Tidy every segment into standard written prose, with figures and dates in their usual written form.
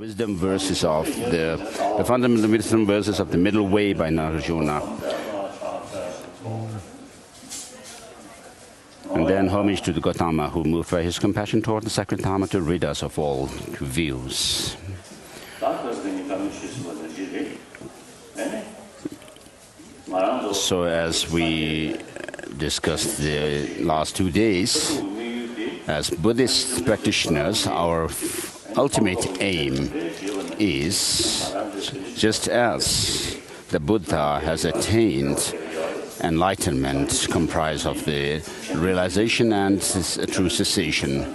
Wisdom verses of the fundamental wisdom verses of the Middle Way by Nagarjuna. And then homage to the Gautama, who moved by his compassion toward the sacred Dharma to rid us of all views. So as we discussed the last 2 days, as Buddhist practitioners, our ultimate aim is, just as the Buddha has attained enlightenment comprised of the realization and true cessation.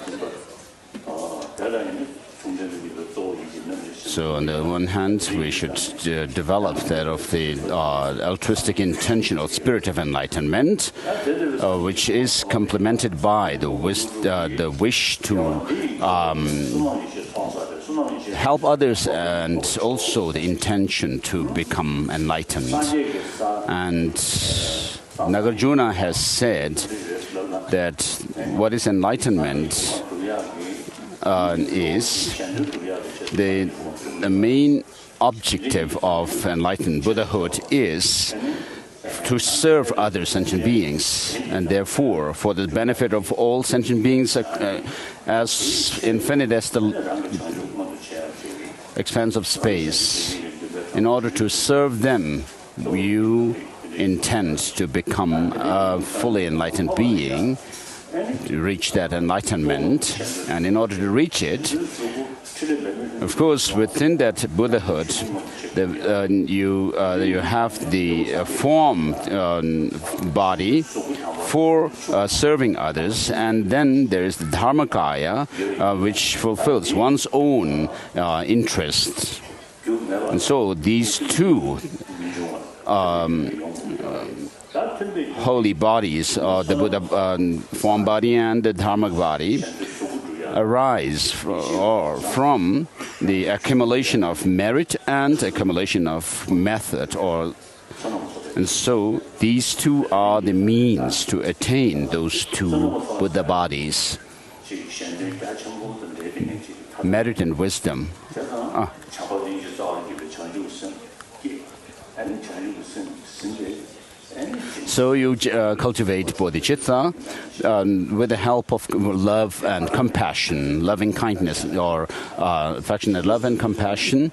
So on the one hand, we should develop that of the altruistic intention or spirit of enlightenment, which is complemented by the wish to help others and also the intention to become enlightened. And Nagarjuna has said that what is enlightenment is the main objective of enlightened Buddhahood is to serve other sentient beings, and therefore for the benefit of all sentient beings as infinite as the expanse of space. In order to serve them, you intend to become a fully enlightened being, to reach that enlightenment. And in order to reach it, of course, within that Buddhahood, you have the form body for serving others, and then there is the Dharmakaya, which fulfills one's own interests. And so these two holy bodies, the Buddha form body and the Dharma body, arise from the accumulation of merit and accumulation of method, and so these two are the means to attain those two Buddha bodies, merit and wisdom. So you cultivate bodhicitta with the help of love and compassion, loving kindness, or affectionate love and compassion.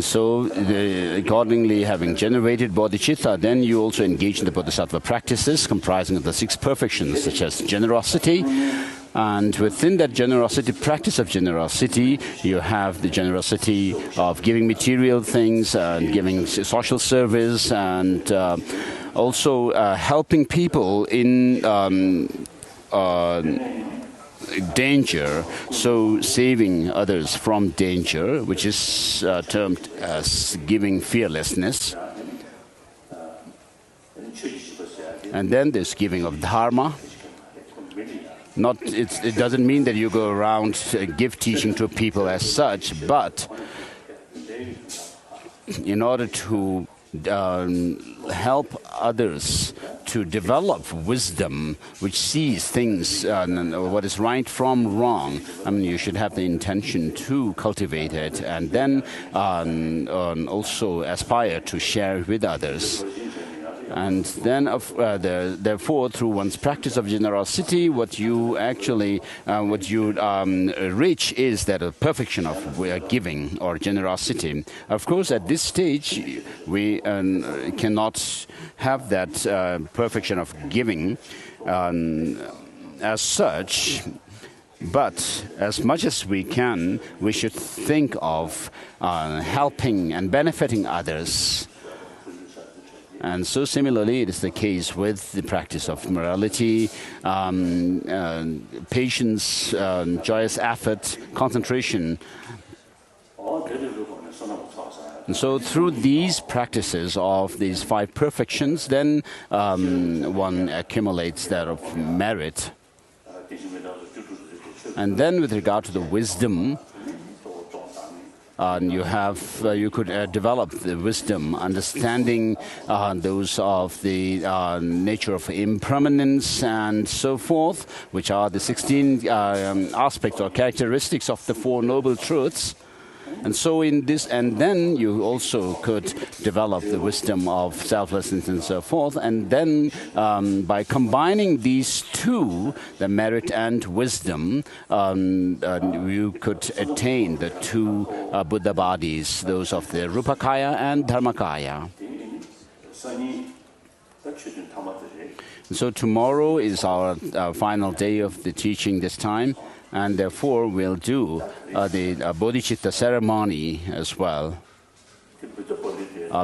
So, accordingly, having generated bodhicitta, then you also engage in the bodhisattva practices comprising of the 6 perfections, such as generosity. And within that generosity, practice of generosity, you have the generosity of giving material things and giving social service, and also helping people in danger, so saving others from danger, which is termed as giving fearlessness. And then there's giving of dharma. It doesn't mean that you go around give teaching to people as such, but in order to help others to develop wisdom, which sees things, what is right from wrong. I mean, you should have the intention to cultivate it, and then also aspire to share it with others. And then, therefore, through one's practice of generosity, what you reach is that perfection of giving or generosity. Of course, at this stage, we cannot have that perfection of giving as such. But as much as we can, we should think of helping and benefiting others. And so similarly, it is the case with the practice of morality, patience, joyous effort, concentration. And so through these practices of these 5 perfections, then one accumulates that of merit. And then with regard to the wisdom, you could develop the wisdom, understanding those of the nature of impermanence and so forth, which are the 16 aspects or characteristics of the Four Noble Truths. And so in this, and then you also could develop the wisdom of selflessness and so forth. And then by combining these two, the merit and wisdom, you could attain the two Buddha bodies, those of the Rupakaya and Dharmakaya. So tomorrow is our final day of the teaching this time. And therefore, we'll do the bodhicitta ceremony as well,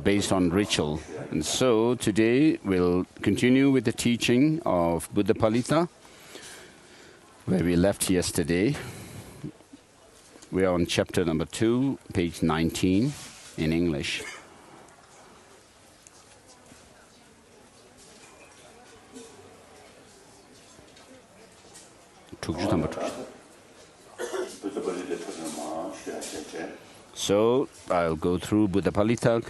based on ritual. And so today, we'll continue with the teaching of Buddhapalita, where we left yesterday. We are on chapter number 2, page 19, in English. So I'll go through Buddhapalita.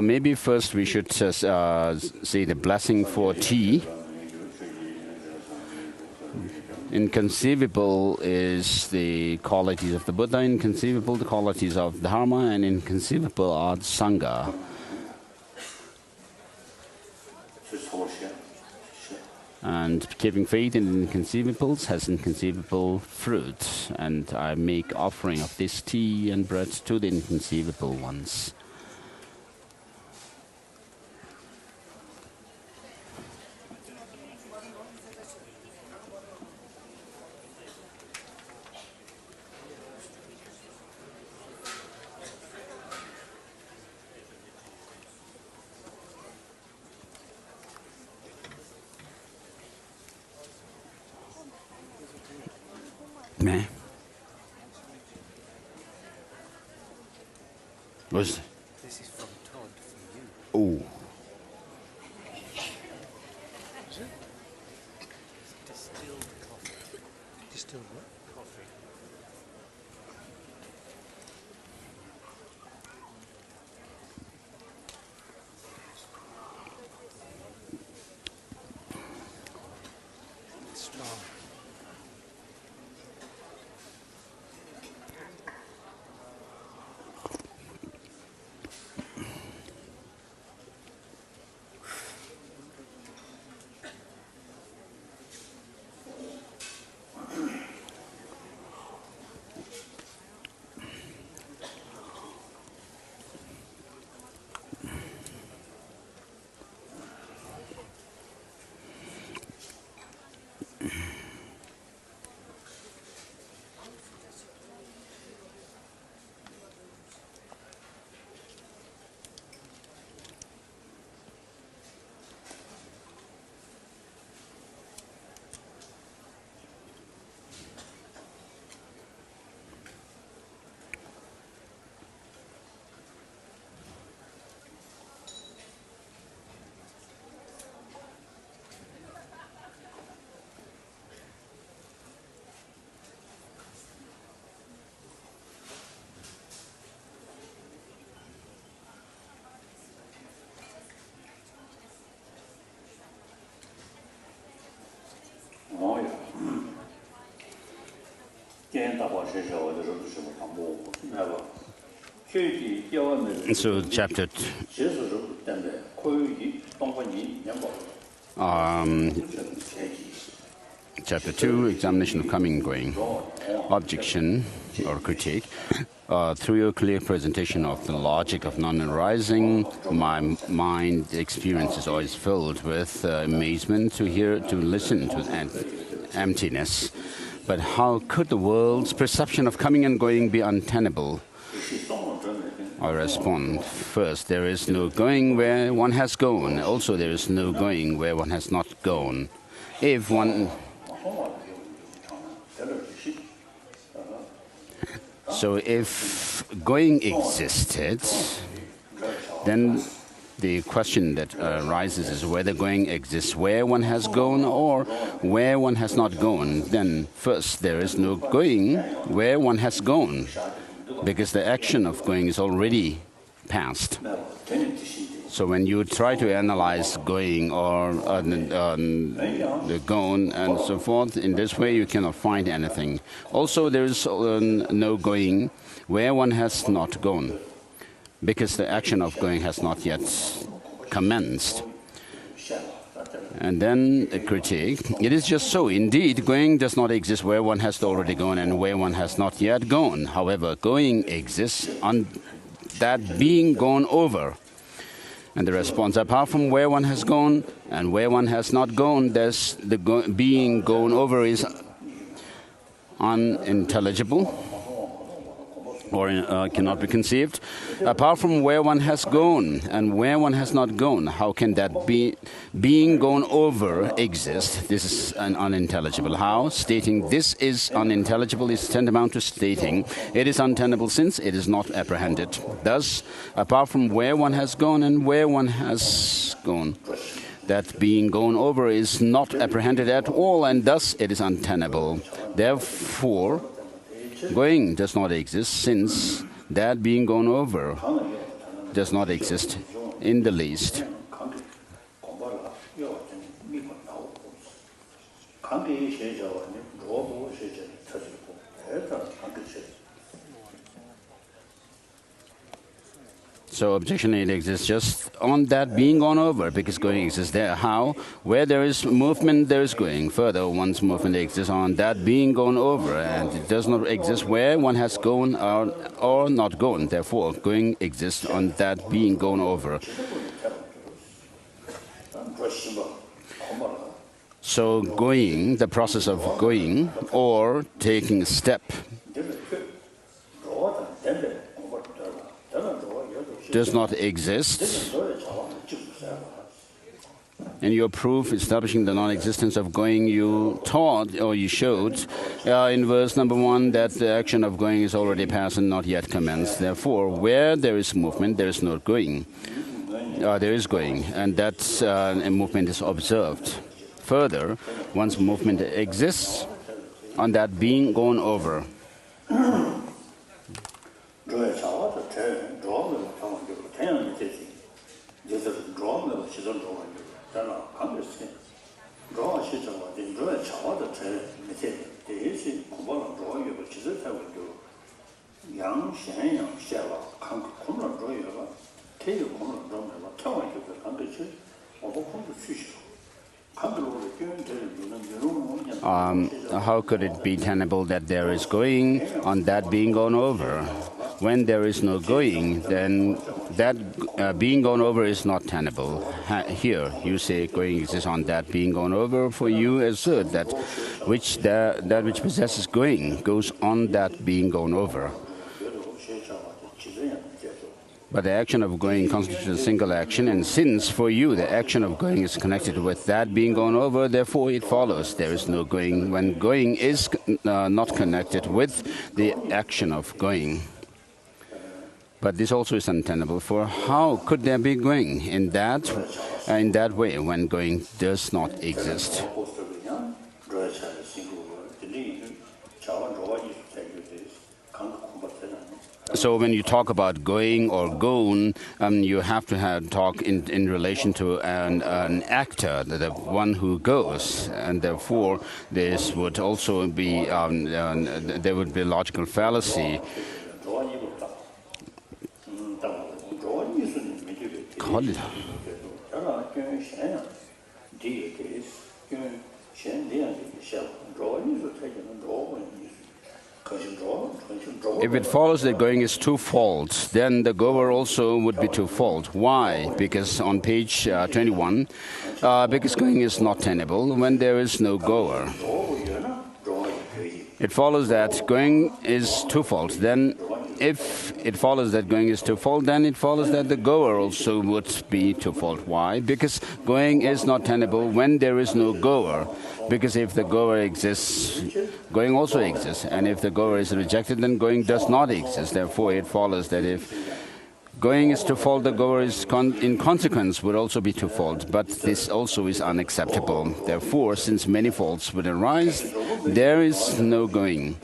Maybe first we should say the blessing for tea. Inconceivable is the qualities of the Buddha, inconceivable the qualities of Dharma, and inconceivable are the Sangha. And keeping faith in inconceivables has inconceivable fruit. And I make offering of this tea and bread to the inconceivable ones. What's this is from Todd for you. Oh. Is it? Distilled coffee. Distilled what? Coffee. It's strong. So chapter chapter 2, examination of coming and going. Objection or critique. Through your clear presentation of the logic of non-arising, my mind experience is always filled with amazement to listen to emptiness. But how could the world's perception of coming and going be untenable? I respond, first, there is no going where one has gone. Also, there is no going where one has not gone. If one... So if going existed, then the question that arises is whether going exists where one has gone or where one has not gone, then first there is no going where one has gone, because the action of going is already past. So when you try to analyze going or the gone and so forth, in this way you cannot find anything. Also, there is no going where one has not gone, because the action of going has not yet commenced. And then a critique. It is just so. Indeed, going does not exist where one has already gone and where one has not yet gone. However, going exists on that being gone over. And the response, apart from where one has gone and where one has not gone, there's the being gone over is unintelligible or cannot be conceived. Apart from where one has gone and where one has not gone, how can that being gone over exist? This is unintelligible. How? Stating this is unintelligible is tantamount to stating it is untenable since it is not apprehended. Thus, apart from where one has gone and where one has gone, that being gone over is not apprehended at all, and thus it is untenable. Therefore, going does not exist since that being gone over does not exist in the least. So objection 8 exists just on that being gone over, because going exists there. How? Where there is movement, there is going. Further, one's movement exists on that being gone over, and it does not exist where one has gone or not gone. Therefore, going exists on that being gone over. So going, the process of going or taking a step, does not exist. In your proof establishing the non-existence of going, you taught or you showed in verse number 1 that the action of going is already past and not yet commenced. Therefore, where there is movement, there is no going. There is going, and that movement is observed. Further, once movement exists on that being gone over. How could it be tenable that there is going on that being gone over? When there is no going, then that being gone over is not tenable. Here, you say going exists on that being gone over. For you assert that which possesses going goes on that being gone over. But the action of going constitutes a single action, and since for you the action of going is connected with that being gone over, therefore it follows there is no going when going is not connected with the action of going. But this also is untenable, for how could there be going in that way when going does not exist? So when you talk about going or gone, you have to talk in relation to an actor, the one who goes, and therefore this would also be there would be logical fallacy. If it follows that going is twofold, then the goer also would be twofold. Why? Because on page 21, because going is not tenable when there is no goer. It follows that going is twofold. Then if it follows that going is twofold, then it follows that the goer also would be twofold. Why? Because going is not tenable when there is no goer. Because if the goer exists, going also exists. And if the goer is rejected, then going does not exist. Therefore, it follows that if going is twofold, the goer is in consequence would also be twofold, but this also is unacceptable. Therefore, since many faults would arise, there is no going.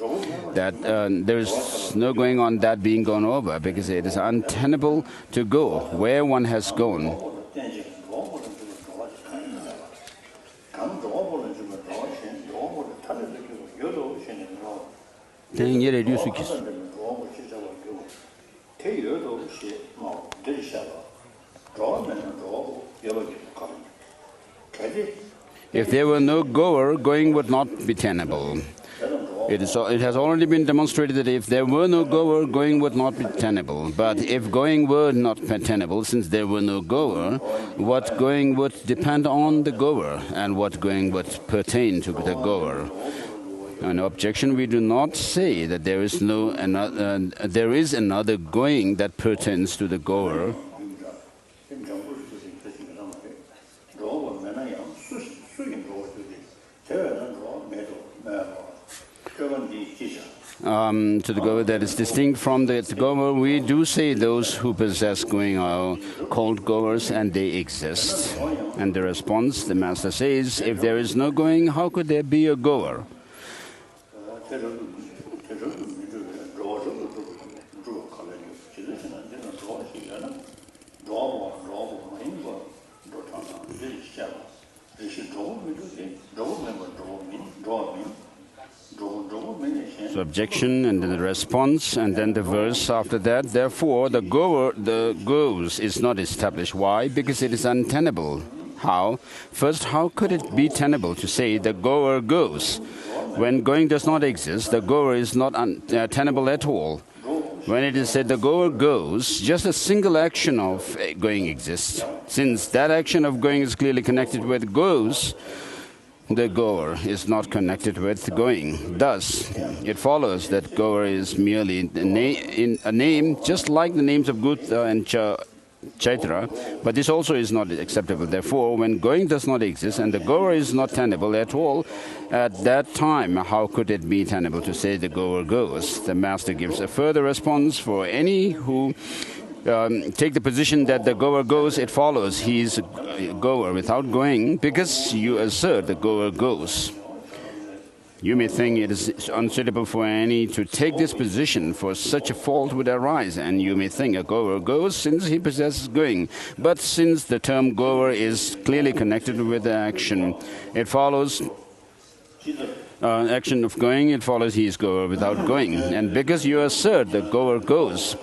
There is no going on that being gone over, because it is untenable to go where one has gone. If there were no goer, going would not be tenable. It has already been demonstrated that if there were no goer, going would not be tenable. But if going were not tenable, since there were no goer, what going would depend on the goer, and what going would pertain to the goer. An objection, we do not say that there is another going that pertains to the goer. To the goer that is distinct from the goer, we do say those who possess going are called goers, and they exist. And the response, the Master says, if there is no going, how could there be a goer? So objection, and then the response, and then the verse after that. Therefore, the goes is not established. Why? Because it is untenable. How? First, how could it be tenable to say the goer goes? When going does not exist, the goer is not tenable at all. When it is said the goer goes, just a single action of going exists. Since that action of going is clearly connected with goes, the goer is not connected with going. Thus, it follows that goer is merely a name, just like the names of Gutta and Chaitra, but this also is not acceptable. Therefore, when going does not exist and the goer is not tenable at all, at that time, how could it be tenable to say the goer goes? The Master gives a further response for any who take the position that the goer goes. It follows he is a goer without going, because you assert the goer goes. You may think it is unsuitable for any to take this position, for such a fault would arise, and you may think a goer goes since he possesses going. But since the term goer is clearly connected with the action, it follows action of going, it follows he is goer without going. And because you assert the goer goes,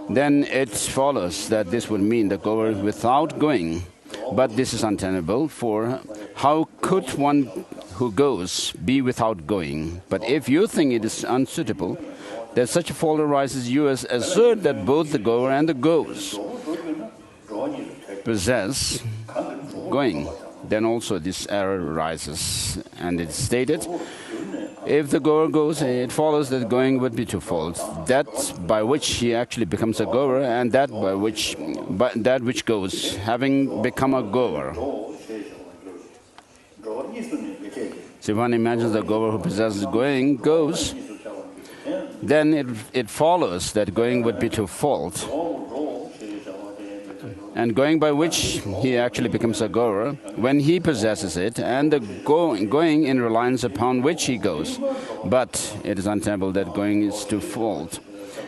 then it follows that this would mean the goer without going. But this is untenable, for how could one who goes be without going? But if you think it is unsuitable that such a fault arises, you assert that both the goer and the goes possess going. Then also this error arises, and it is stated, if the goer goes, it follows that going would be twofold: that by which he actually becomes a goer, and that which goes, having become a goer. So if one imagines the goer who possesses going goes, then it follows that going would be twofold. And going by which he actually becomes a goer, when he possesses it, and the going in reliance upon which he goes. But it is untenable that going is twofold.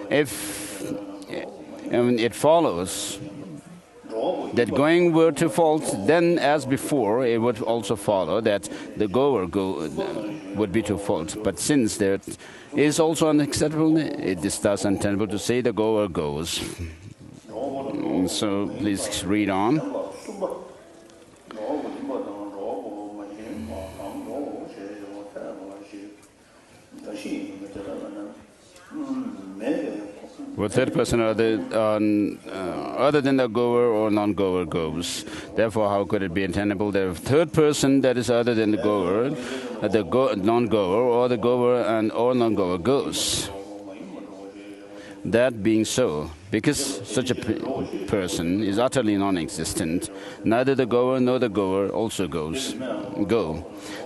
If it follows that going were twofold, then as before, it would also follow that the goer would be twofold. But since there is also unacceptable, it is thus untenable to say the goer goes. So please read on. For third person other than the goer or non-goer goes. Therefore, how could it be untenable that a third person that is other than the goer, non-goer, or the goer or non-goer goes? That being so, because such a person is utterly non-existent, neither the goer nor the goer also go.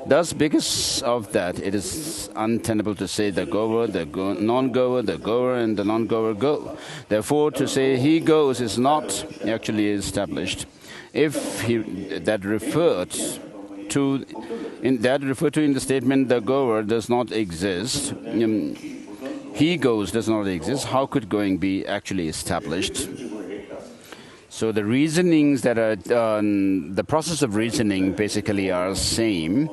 Thus, because of that, it is untenable to say the goer, the non-goer, the goer, and the non-goer go. Therefore, to say he goes is not actually established. If that referred to in the statement the goer does not exist, he goes does not exist, how could going be actually established? So the reasonings that are the process of reasoning basically are same.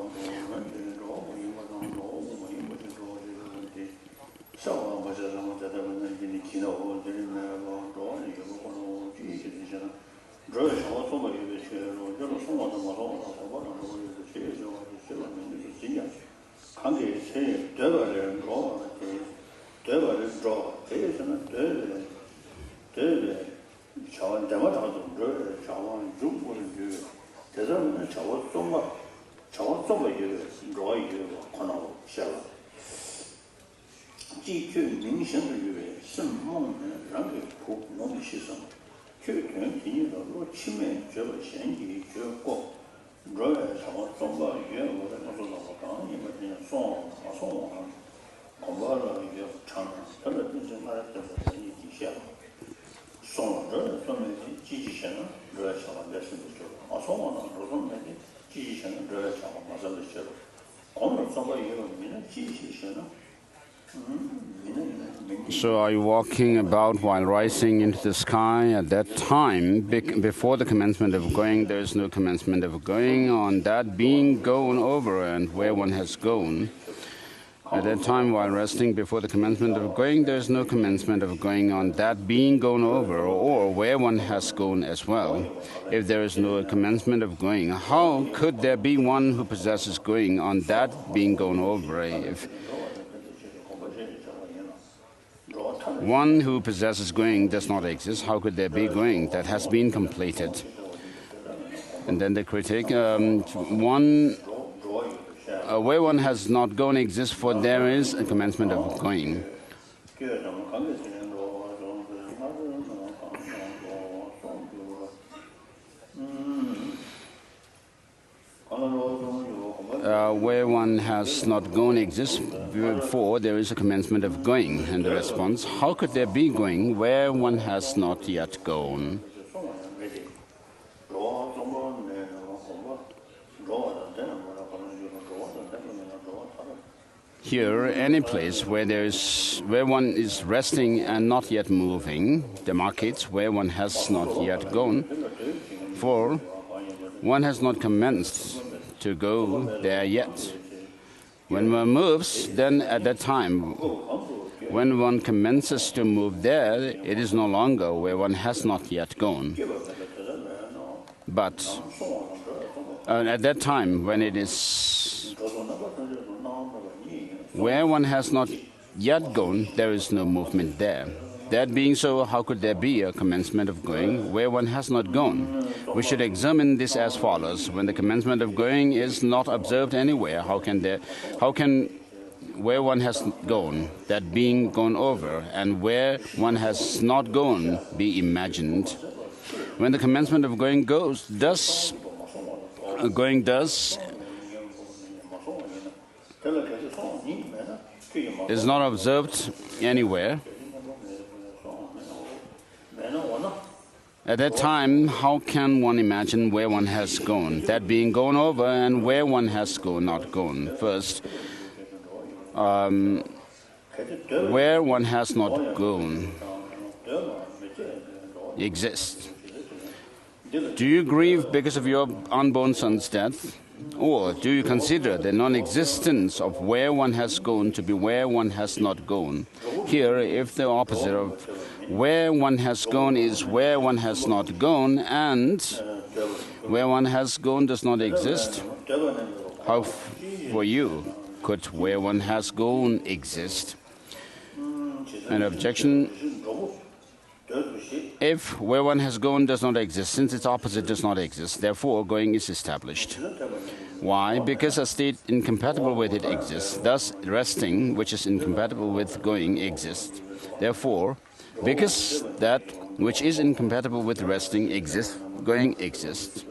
So are you walking about while rising into the sky? At that time, before the commencement of going, there is no commencement of going. On that being gone over and where one has gone. At that time, while resting before the commencement of going, there is no commencement of going on that being gone over, or where one has gone as well. If there is no commencement of going, how could there be one who possesses going on that being gone over? If one who possesses going does not exist, how could there be going that has been completed? And then the critic, where one has not gone exists, for there is a commencement of going. Where one has not gone exists, before there is a commencement of going. And the response, how could there be going where one has not yet gone? Here, any place where one is resting and not yet moving, demarcates where one has not yet gone, for one has not commenced to go there yet. When one moves, then at that time, when one commences to move there, it is no longer where one has not yet gone. But at that time, when it is where one has not yet gone, there is no movement there. That being so, how could there be a commencement of going where one has not gone? We should examine this as follows. When the commencement of going is not observed anywhere, how can where one has gone, that being gone over, and where one has not gone be imagined? When the commencement of going is not observed anywhere, at that time, how can one imagine where one has gone, that being gone over, and where one has not gone? First, where one has not gone exists. Do you grieve because of your unborn son's death? Or do you consider the non-existence of where one has gone to be where one has not gone? Here, if the opposite of where one has gone is where one has not gone, and where one has gone does not exist, how for you could where one has gone exist? An objection. If where one has gone does not exist, since its opposite does not exist, therefore going is established. Why? Because a state incompatible with it exists. Thus, resting, which is incompatible with going, exists. Therefore, because that which is incompatible with resting exists, going exists.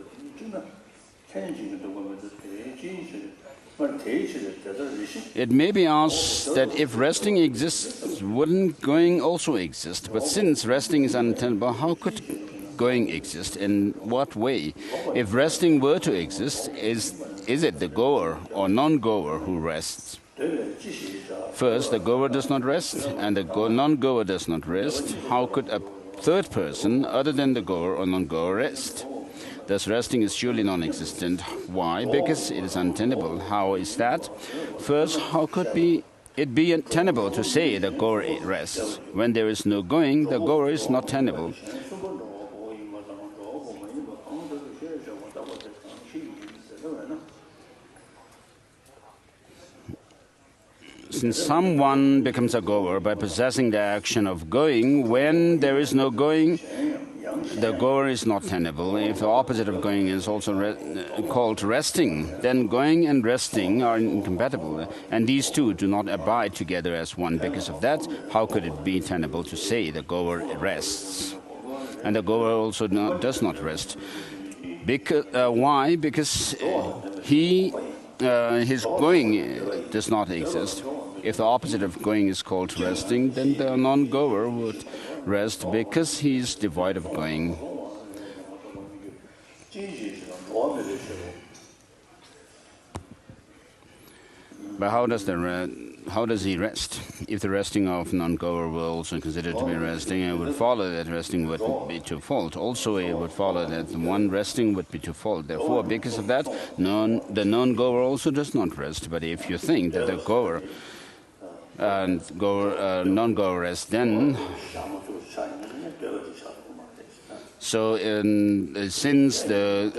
It may be asked that if resting exists, wouldn't going also exist? But since resting is untenable, how could going exist? In what way? If resting were to exist, is it the goer or non-goer who rests? First, the goer does not rest, and the non-goer does not rest. How could a third person, other than the goer or non-goer, rest? Thus, resting is surely non-existent. Why? Because it is untenable. How is that? First, how could it be tenable to say the goer rests? When there is no going, the goer is not tenable. Since someone becomes a goer by possessing the action of going, when there is no going, the goer is not tenable. If the opposite of going is also called resting, then going and resting are incompatible, and these two do not abide together as one. Because of that, how could it be tenable to say the goer rests? And the goer also does not rest. Why? Because his going does not exist. If the opposite of going is called resting, then the non-goer would rest because he is devoid of going. But how does he rest? If the resting of non-goer were also considered to be resting, it would follow that resting would be twofold. Also, it would follow that one resting would be twofold. Therefore, because of that, the non-goer also does not rest. But if you think that the goer and non-goer rest, then since the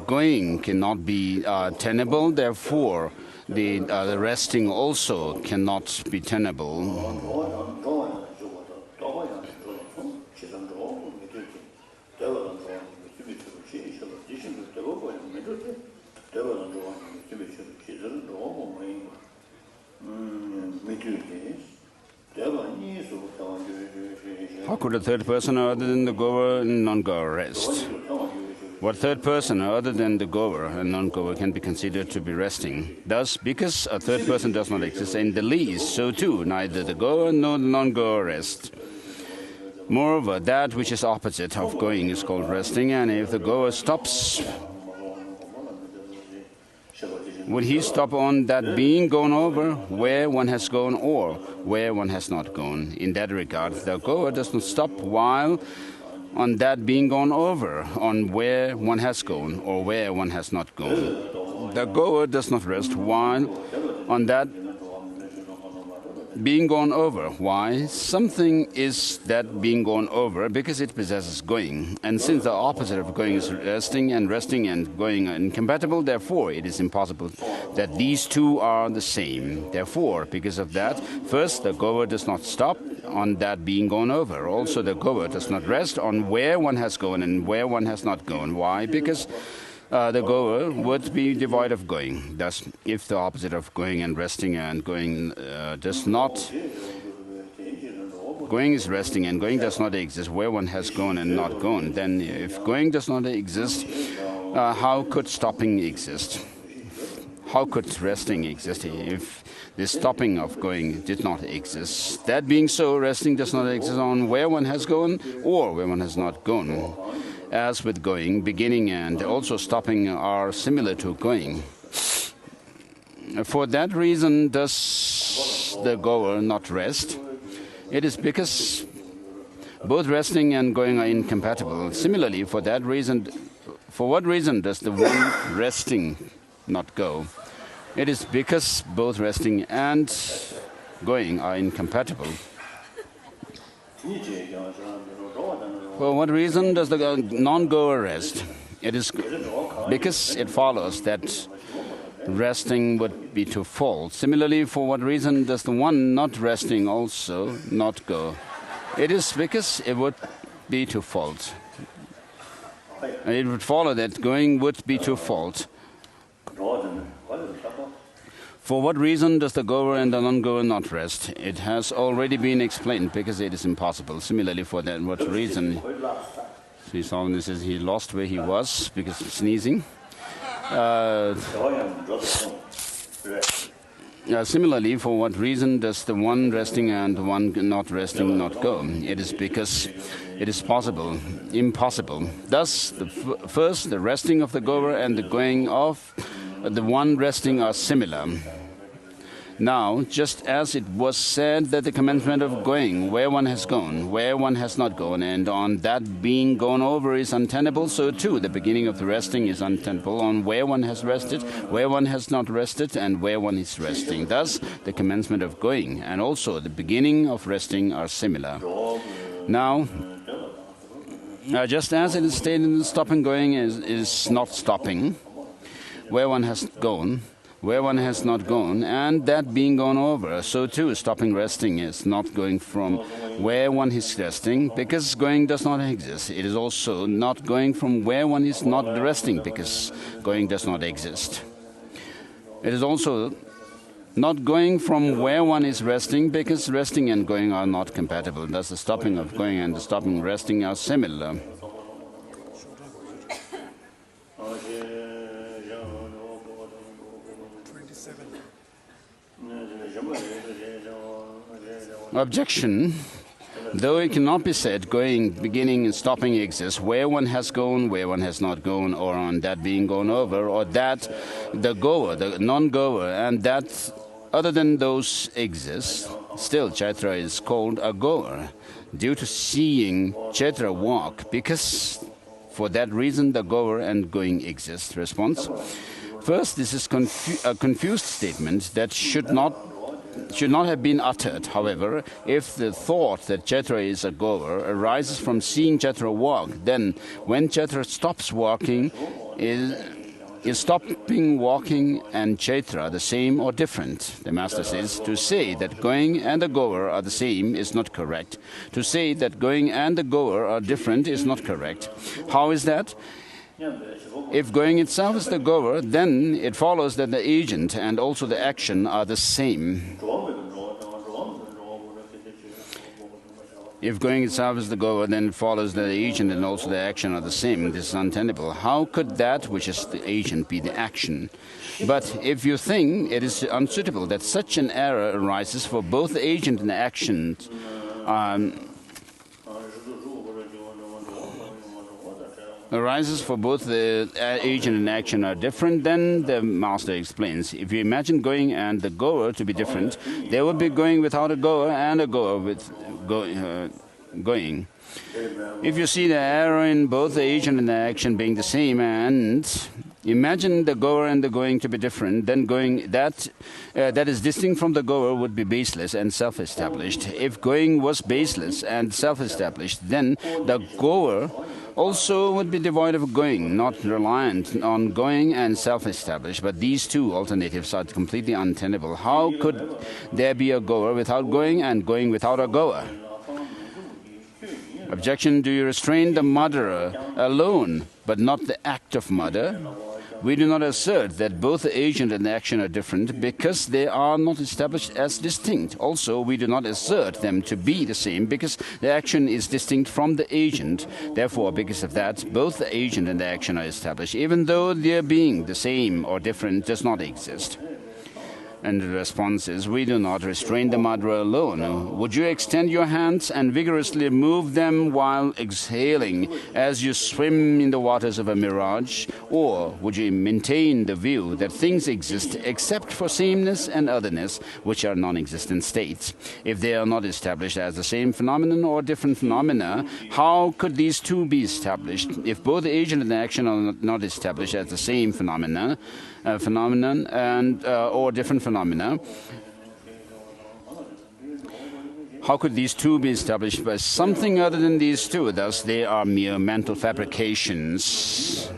going cannot be tenable, therefore the resting also cannot be tenable. How could a third person other than the goer and non-goer rest? What third person other than the goer and non-goer can be considered to be resting? Thus, because a third person does not exist in the least, so too neither the goer nor the non-goer rest. Moreover, that which is opposite of going is called resting, and if the goer stops, would he stop on that being gone over, where one has gone, or where one has not gone? In that regard, the goer does not stop while on that being gone over, on where one has gone, or where one has not gone. The goer does not rest while on that being gone over. Why? Something is that being gone over because it possesses going. And since the opposite of going is resting and going are incompatible, therefore it is impossible that these two are the same. Therefore, because of that, first, the goer does not stop on that being gone over. Also, the goer does not rest on where one has gone and where one has not gone. Why? Because the goer would be devoid of going. Thus, if the opposite of going and resting and going does not, going is resting and going does not exist where one has gone and not gone, then if going does not exist, how could stopping exist? How could resting exist if the stopping of going did not exist? That being so, resting does not exist on where one has gone or where one has not gone. As with going, beginning and also stopping are similar to going. For that reason, does the goer not rest? It is because both resting and going are incompatible. Similarly, for what reason does the one resting not go? It is because both resting and going are incompatible. For what reason does the non-goer rest? It is because it follows that resting would be twofold. Similarly, for what reason does the one not resting also not go? It is because it would be twofold. It would follow that going would be twofold. For what reason does the goer and the non-goer not rest? It has already been explained, because it is impossible. Similarly, for that what reason? His Holiness says he lost where he was because of sneezing. Similarly, for what reason does the one resting and the one not resting not go? It is because it is impossible. Thus, first, the resting of the goer and the going of the one resting are similar. Now, just as it was said that the commencement of going, where one has gone, where one has not gone, and on that being gone over is untenable, so too the beginning of the resting is untenable on where one has rested, where one has not rested, and where one is resting. Thus, the commencement of going and also the beginning of resting are similar. Now, just as it is stated in the stopping going is not stopping, where one has gone, where one has not gone, and that being gone over, so too stopping resting is not going from where one is resting, because going does not exist. It is also not going from where one is not resting, because going does not exist. It is also not going from where one is resting, because resting and going are not compatible. Thus the stopping of going and the stopping resting are similar. Objection. Though it cannot be said going, beginning, and stopping exists where one has gone, where one has not gone, or on that being gone over, or that the goer, the non-goer, and that other than those exist, still Chaitra is called a goer, due to seeing Chaitra walk, because for that reason the goer and going exist. Response. First, this is a confused statement that should not have been uttered. However, if the thought that Chaitra is a goer arises from seeing Chaitra walk, then when Chaitra stops walking, is stopping walking and Chaitra the same or different? The Master says, to say that going and the goer are the same is not correct. To say that going and the goer are different is not correct. How is that? If going itself is the goer, then it follows that the agent and also the action are the same. If going itself is the goer, then it follows that the agent and also the action are the same. This is untenable. How could that which is the agent be the action? But if you think it is unsuitable that such an error arises for both the agent and the action, arises for both the agent and action are different, then the Master explains, if you imagine going and the goer to be different, there would be going without a goer and a goer with going. If you see the error in both the agent and the action being the same, and imagine the goer and the going to be different, then going that is distinct from the goer would be baseless and self-established. If going was baseless and self-established, then the goer also would be devoid of going, not reliant on going and self-established. But these two alternatives are completely untenable. How could there be a goer without going and going without a goer? Objection. Do you restrain the murderer alone, but not the act of murder? We do not assert that both the agent and the action are different because they are not established as distinct. Also, we do not assert them to be the same because the action is distinct from the agent. Therefore, because of that, both the agent and the action are established, even though their being the same or different does not exist. And the response is, we do not restrain the murderer alone. Would you extend your hands and vigorously move them while exhaling as you swim in the waters of a mirage? Or would you maintain the view that things exist except for sameness and otherness, which are non-existent states? If they are not established as the same phenomenon or different phenomena, how could these two be established? If both the agent and the action are not established as the same phenomenon and or different phenomena, how could these two be established by something other than these two? Thus, they are mere mental fabrications.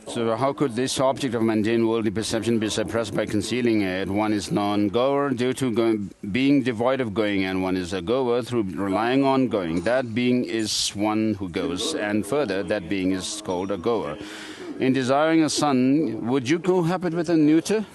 So how could this object of mundane worldly perception be suppressed by concealing it? One is non-goer due to being devoid of going, and one is a goer through relying on going. That being is one who goes, and further, that being is called a goer. In desiring a son, would you cohabit with a neuter?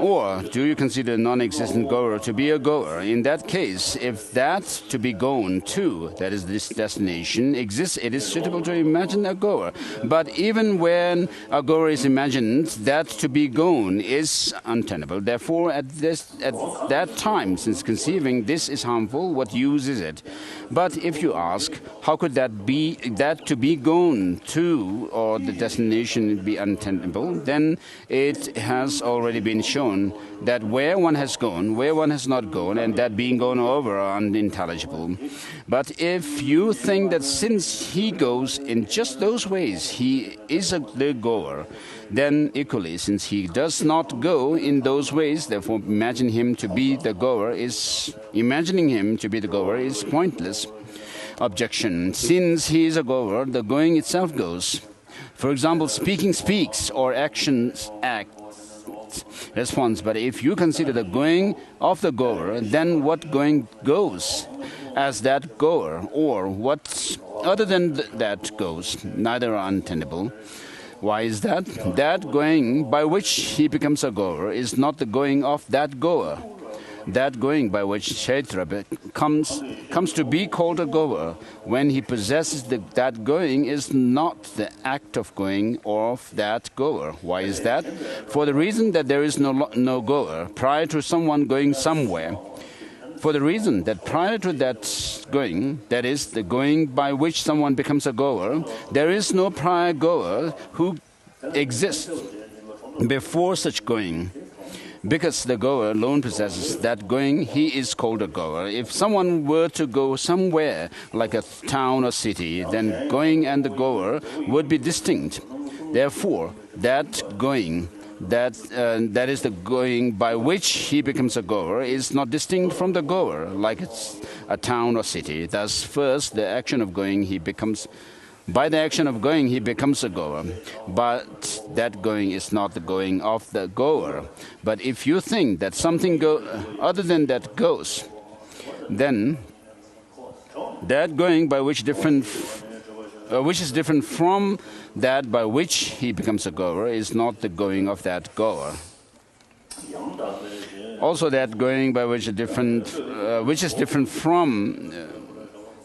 Or do you consider a non-existent goer to be a goer? In that case, if that to be gone to, that is this destination, exists, it is suitable to imagine a goer. But even when a goer is imagined, that to be gone is untenable. Therefore, at that time, since conceiving this is harmful, what use is it? But if you ask, how could that to be gone to or the destination be untenable, then it has already been shown that where one has gone, where one has not gone, and that being gone over are unintelligible. But if you think that since he goes in just those ways, he is the goer, then equally, since he does not go in those ways, therefore imagining him to be the goer is pointless. Objection. Since he is a goer, the going itself goes. For example, speaking speaks, or actions act. Response. But if you consider the going of the goer, then what going goes as that goer, or what other than that goes, neither are untenable. Why is that? That going by which he becomes a goer is not the going of that goer. That going by which Kshetra comes to be called a goer, when he possesses that going, is not the act of going of that goer. Why is that? For the reason that there is no goer prior to someone going somewhere. For the reason that prior to that going, that is, the going by which someone becomes a goer, there is no prior goer who exists before such going. Because the goer alone possesses that going, he is called a goer. If someone were to go somewhere, like a town or city, then going and the goer would be distinct. Therefore, that going, that is the going by which he becomes a goer, is not distinct from the goer, like it's a town or city. Thus, first, the action of going, by the action of going, he becomes a goer. But that going is not the going of the goer. But if you think that something other than that goes, then that going by which is different from that by which he becomes a goer is not the going of that goer. Also, that going by which is different from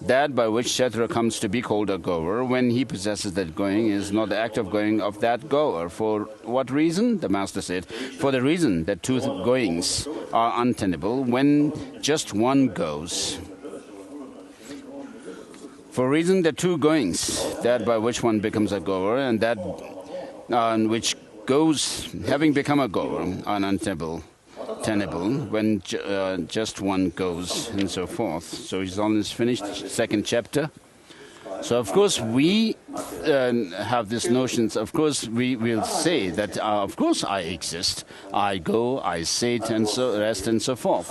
that by which Kshetra comes to be called a goer, when he possesses that going, is not the act of going of that goer. For what reason? The Master said, for the reason that two goings are untenable when just one goes. For reason that two goings, that by which one becomes a goer and that which goes, having become a goer, are untenable when just one goes, and so forth. So he's almost finished, second chapter. So of course we have these notions. Of course we will say that of course I exist, I go, I sit, and so rest, and so forth.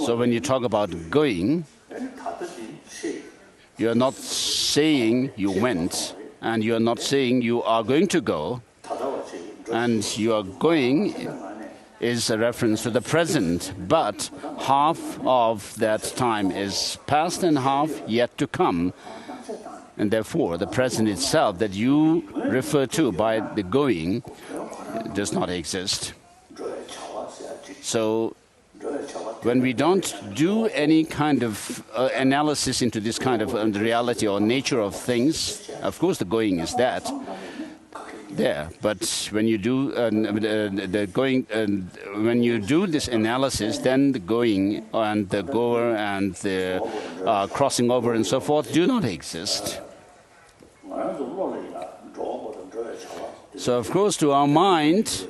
So when you talk about going, you are not saying you went, and you are not saying you are going to go. And you are going is a reference to the present, but half of that time is past and half yet to come. And therefore, the present itself that you refer to by the going does not exist. So, when we don't do any kind of analysis into this kind of reality or nature of things, of course the going is that. There, but when you do when you do this analysis, then the going and the goer and the crossing over and so forth do not exist. So, of course, to our mind,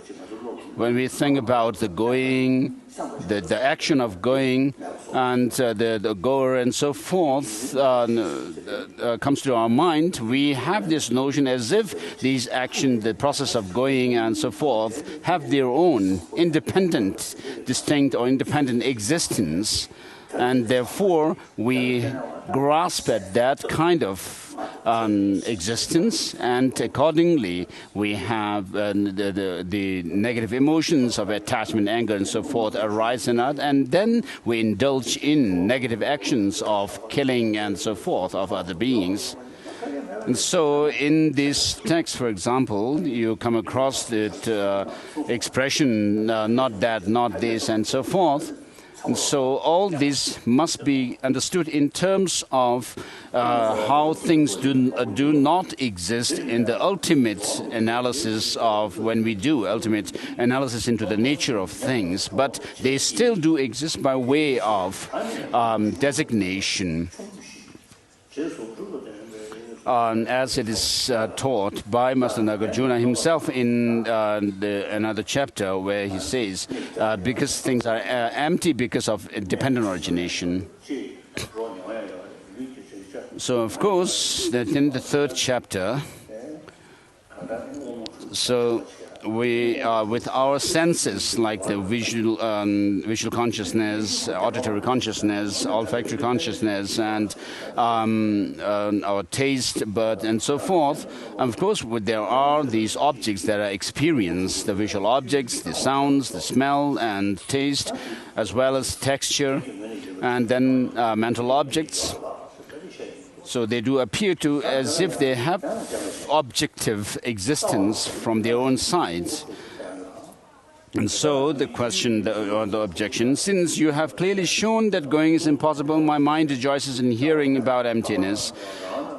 when we think about the going, the action of going, and the goer and so forth comes to our mind, we have this notion as if these actions, the process of going and so forth, have their own independent, distinct or independent existence, and therefore we grasp at that kind of existence, and accordingly we have the negative emotions of attachment, anger and so forth arise in us, and then we indulge in negative actions of killing and so forth of other beings. And so in this text, for example, you come across the expression not that, not this and so forth. And so all this must be understood in terms of how things do not exist in the ultimate analysis of when we do ultimate analysis into the nature of things, but they still do exist by way of designation. As it is taught by Master Nagarjuna himself in another chapter, where he says, because things are empty because of dependent origination. So, of course, that in the third chapter, so we with our senses, like the visual consciousness, auditory consciousness, olfactory consciousness, and our taste, bud, and so forth. And of course, there are these objects that are experienced: the visual objects, the sounds, the smell, and taste, as well as texture, and then mental objects. So they do appear to as if they have objective existence from their own sides. And so the question or the objection, since you have clearly shown that going is impossible, my mind rejoices in hearing about emptiness.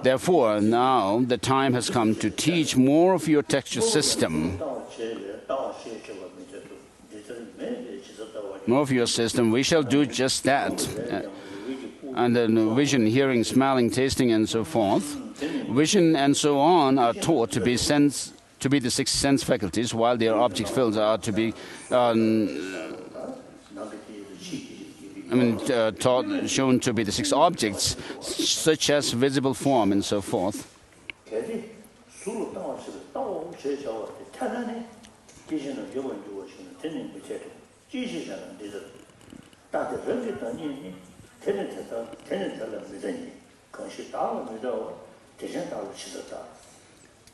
Therefore, now the time has come to teach more of your texture system. More of your system, we shall do just that. And then vision, hearing, smelling, tasting, and so forth. Vision and so on are taught to be the six sense faculties, while their object fields are to be shown to be the six objects, such as visible form and so forth.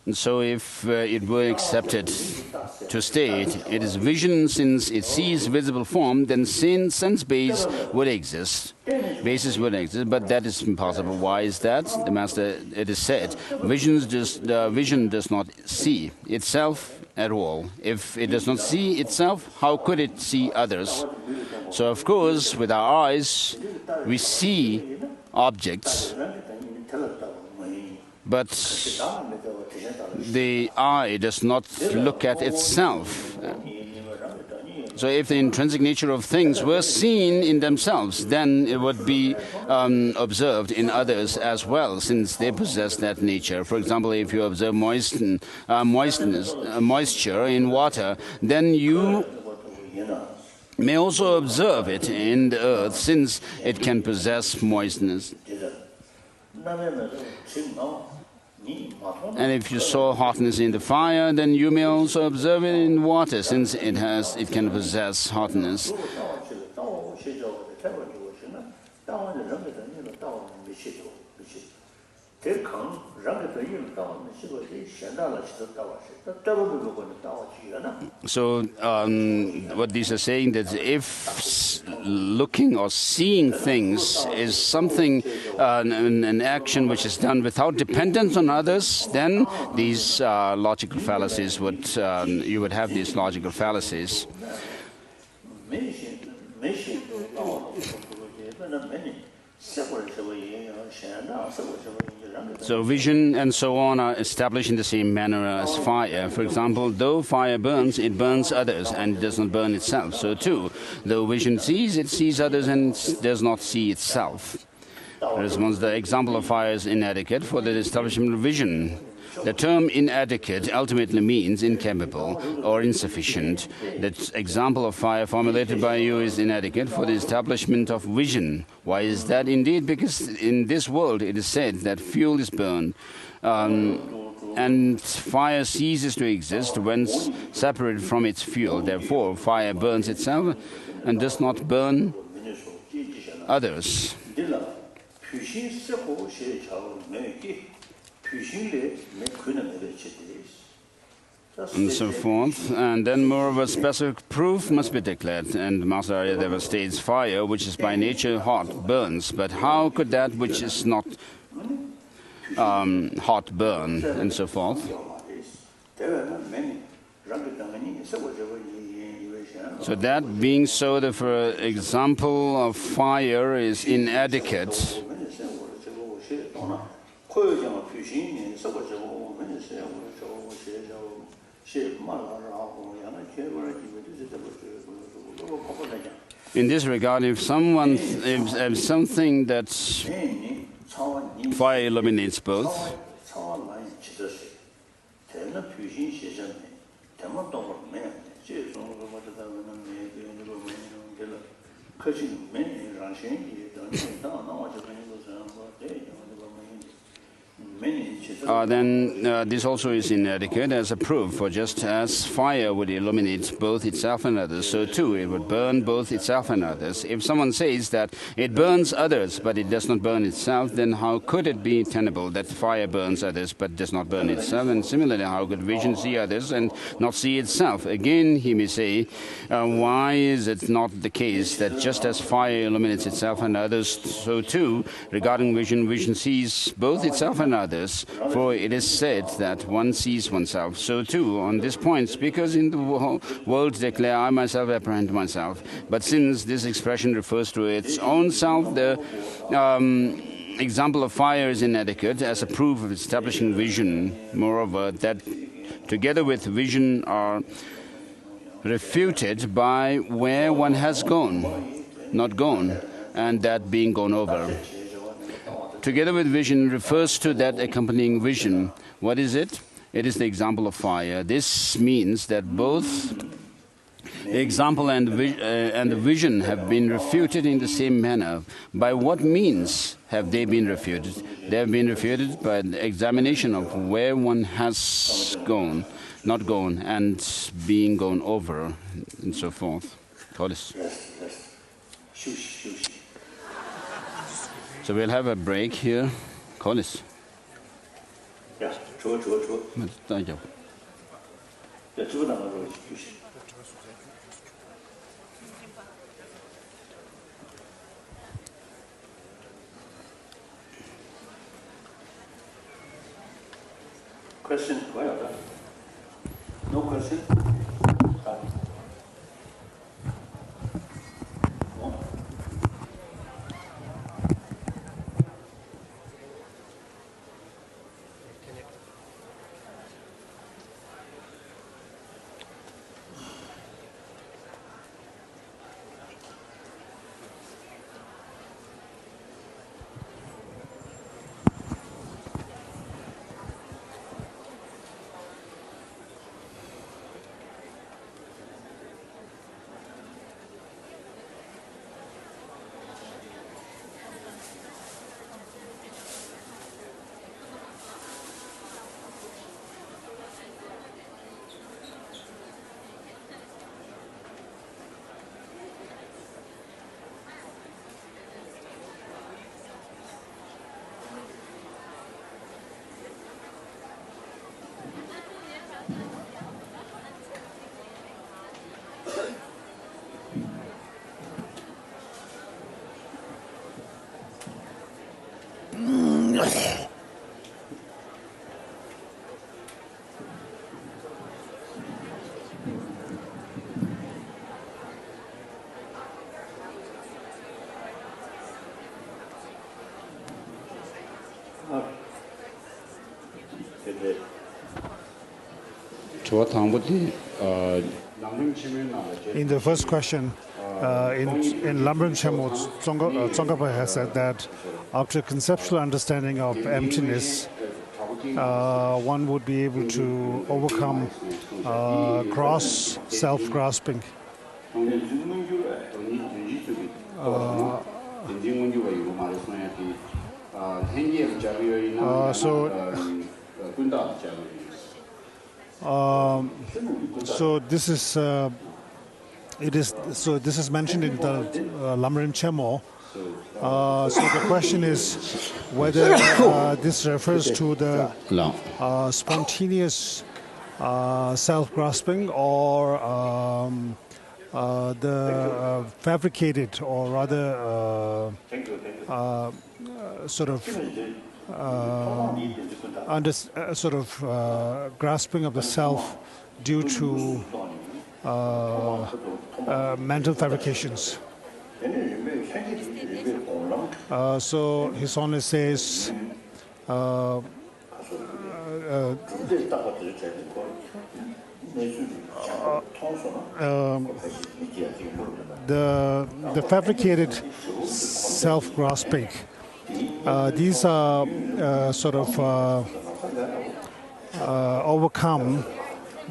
And so if it were accepted to state it is vision, since it sees visible form, then sense base would exist. Basis would exist, but that is impossible. Why is that? The Master, it is said, vision does not see itself at all. If it does not see itself, how could it see others? So of course, with our eyes, we see objects, but the eye does not look at itself. So if the intrinsic nature of things were seen in themselves, then it would be observed in others as well, since they possess that nature. For example, if you observe moisture in water, then you may also observe it in the earth, since it can possess moistness. And if you saw hotness in the fire, then you may also observe it in water, since it can possess hotness. So what these are saying, that if looking or seeing things is something, an action which is done without dependence on others, then these logical fallacies you would have these logical fallacies. So vision and so on are established in the same manner as fire. For example, though fire burns, it burns others and does not burn itself. So too, though vision sees, it sees others and does not see itself. Whereas once the example of fire is inadequate for the establishment of vision. The term inadequate ultimately means incapable or insufficient. The example of fire formulated by you is inadequate for the establishment of vision. Why is that? Indeed, because in this world it is said that fuel is burned and fire ceases to exist when separated from its fuel. Therefore, fire burns itself and does not burn others. And so forth. And then moreover, specific proof must be declared. And Master Aryadeva states, fire, which is by nature hot, burns. But how could that which is not hot burn? And so forth. So that being so, the example of fire is inadequate. In this regard, if something that fire illuminates both, then this also is inadequate as a proof, for just as fire would illuminate both itself and others, so too it would burn both itself and others. If someone says that it burns others but it does not burn itself, then how could it be tenable that fire burns others but does not burn itself? And similarly, how could vision see others and not see itself? Again, he may say, why is it not the case that just as fire illuminates itself and others, so too, regarding vision, vision sees both itself and others? For it is said that one sees oneself. So too, on this point, speakers in the world declare, I myself apprehend myself. But since this expression refers to its own self, the example of fire is inadequate as a proof of establishing vision. Moreover, that together with vision are refuted by where one has gone, not gone, and that being gone over. Together with vision refers to that accompanying vision. What is it? It is the example of fire. This means that both the example and the vision have been refuted in the same manner. By what means have they been refuted? They have been refuted by the examination of where one has gone, not gone, and being gone over, and so forth. So we'll have a break here. Holiness. Question? No question? In the first question, in Lamrim Chemot, Tsongkhapa has said that after conceptual understanding of emptiness, one would be able to overcome gross self-grasping. So this is this is mentioned in the Lamrim Chemo. So the question is whether this refers to the spontaneous self-grasping or the fabricated, or rather grasping of the self due to mental fabrications. So His Holiness says the fabricated self-grasping, these are overcome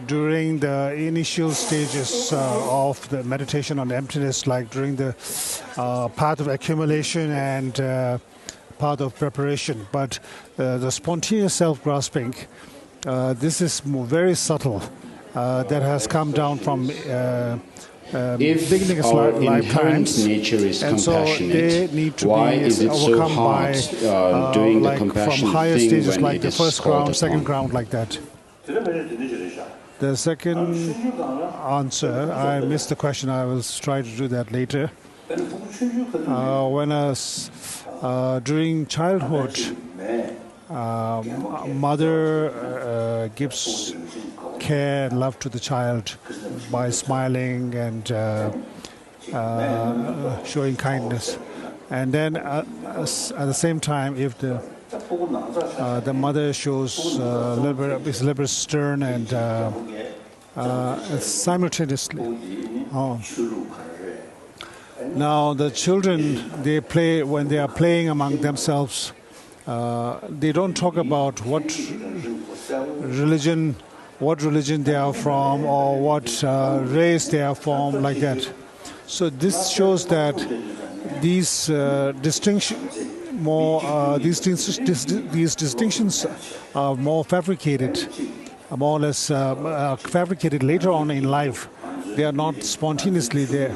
during the initial stages of the meditation on emptiness, like during the path of accumulation and path of preparation. But the spontaneous self-grasping, this is very subtle. That has come down from beginning of lifetimes, nature is and so they need to why be is it so overcome hard by doing like the compassion from higher thing stages, when like it the is first called ground, second upon? ground, like that. The second answer, I missed the question. I will try to do that later. During childhood, mother gives care and love to the child by smiling and showing kindness. And then at the same time, if the mother shows is a little bit stern and simultaneously. Now the children, they play, when they are playing among themselves, they don't talk about what religion they are from or what race they are from, like that. So this shows that these these distinctions are more fabricated, more or less fabricated later on in life. They are not spontaneously there.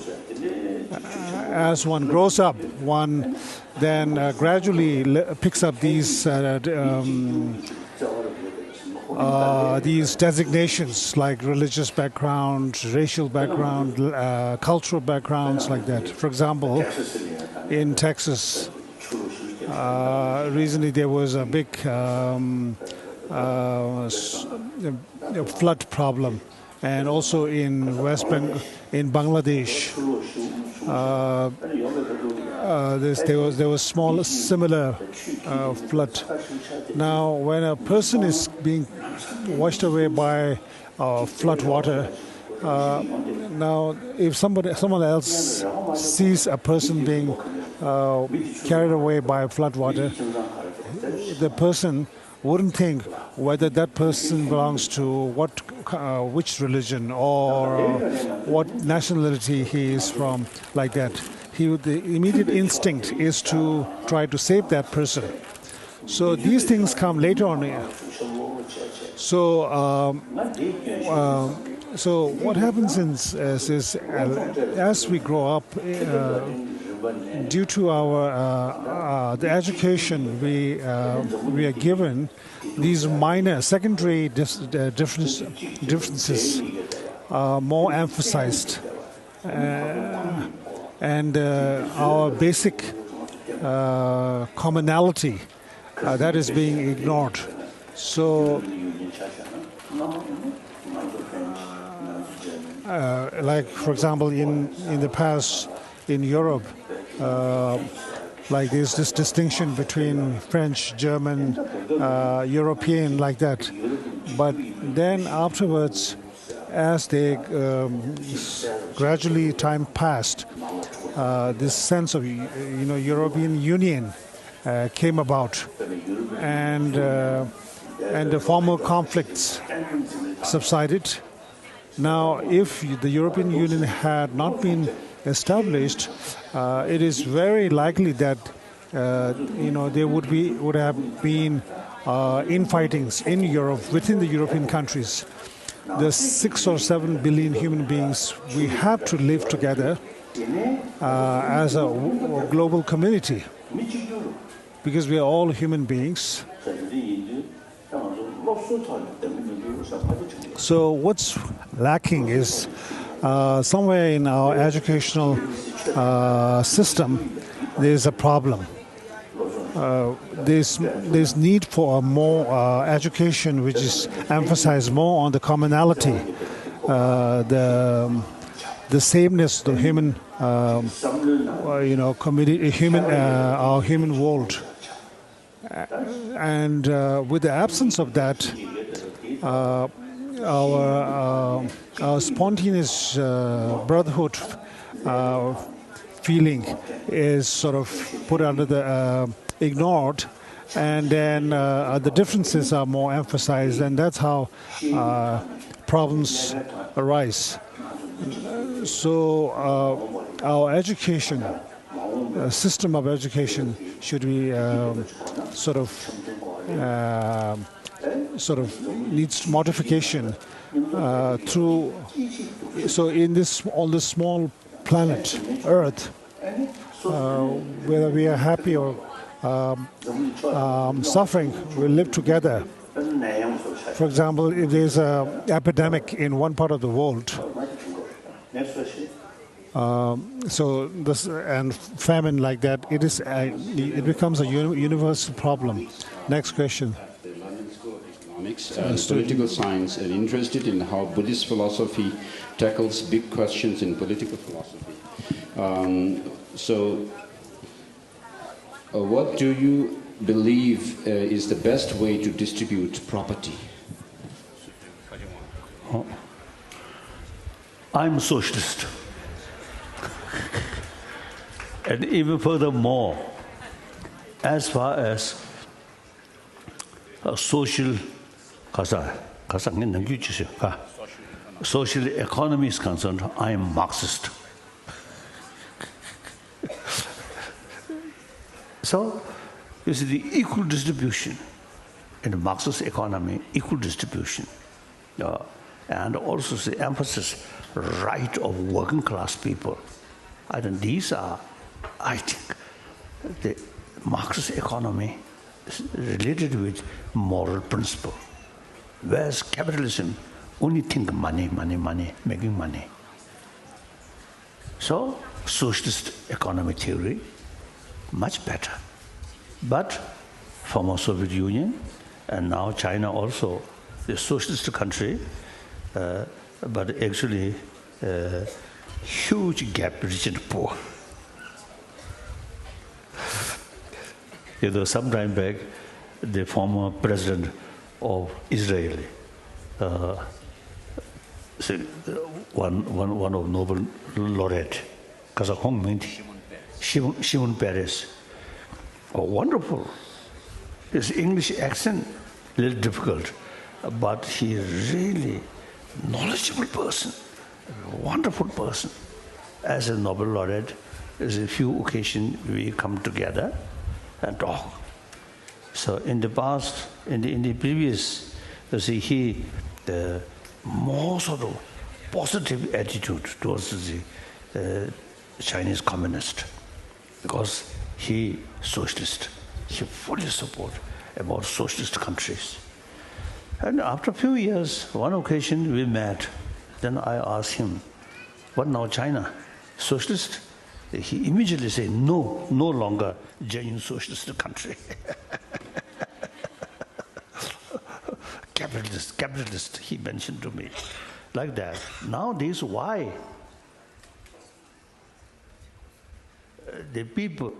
As one grows up, one then gradually picks up these designations like religious background, racial background, cultural backgrounds, like that. For example, in Texas, recently there was a big flood problem, and also in in Bangladesh, there was small similar flood. Now, when a person is being washed away by flood water, now if someone else sees a person being carried away by flood water, the person wouldn't think whether that person belongs to which religion or what nationality he is from, like that. The immediate instinct is to try to save that person. So these things come later on. So what happens is as we grow up, due to our the education we are given, these minor secondary differences are more emphasized, and our basic commonality that is being ignored. So like for example in the past in Europe, like there's this distinction between French, German, European, like that. But then afterwards, as they gradually time passed, this sense of European Union came about, and and the former conflicts subsided. Now, if the European Union had not been established, it is very likely that there would have been infightings in Europe within the European countries. The 6 or 7 billion human beings, we have to live together as a global community because we are all human beings. So what's lacking is somewhere in our educational system, there's a problem. There's need for more education, which is emphasized more on the commonality, the sameness, the human, community, our human world. And with the absence of that, our spontaneous brotherhood feeling is sort of put under the ignored, and then the differences are more emphasized, and that's how problems arise. So our education, system of education, should be sort of needs modification through. So on this small planet Earth, whether we are happy or suffering, we live together. For example, if there's an epidemic in one part of the world, and famine like that, it becomes a universal problem. Next question. The London School of Economics and Political Science, and interested in how Buddhist philosophy tackles big questions in political philosophy. What do you believe is the best way to distribute property? I'm socialist. And even furthermore, as far as social economy is concerned, I am Marxist. So, you see, the equal distribution in the Marxist economy, equal distribution, and also the emphasis, right of working class people. I think these are, I think, the Marxist economy is related with moral principle, whereas capitalism only think money, making money. So, socialist economic theory, much better. But former Soviet Union, and now China also, the socialist country, but actually huge gap rich and poor. Some time back, the former president of Israel, one of Nobel laureate, Shimon Peres, wonderful. His English accent a little difficult, but he is really knowledgeable person, a wonderful person. As a Nobel laureate, there's a few occasions we come together and talk. So in the past, in the previous, you see, he the more sort of positive attitude towards the Chinese communist, because he socialist, he fully support about socialist countries. And after a few years, one occasion we met. Then I asked him, "What now, China? Socialist?" He immediately said, "No, no longer genuine socialist country." Capitalist, he mentioned to me, like that. Nowadays, why the people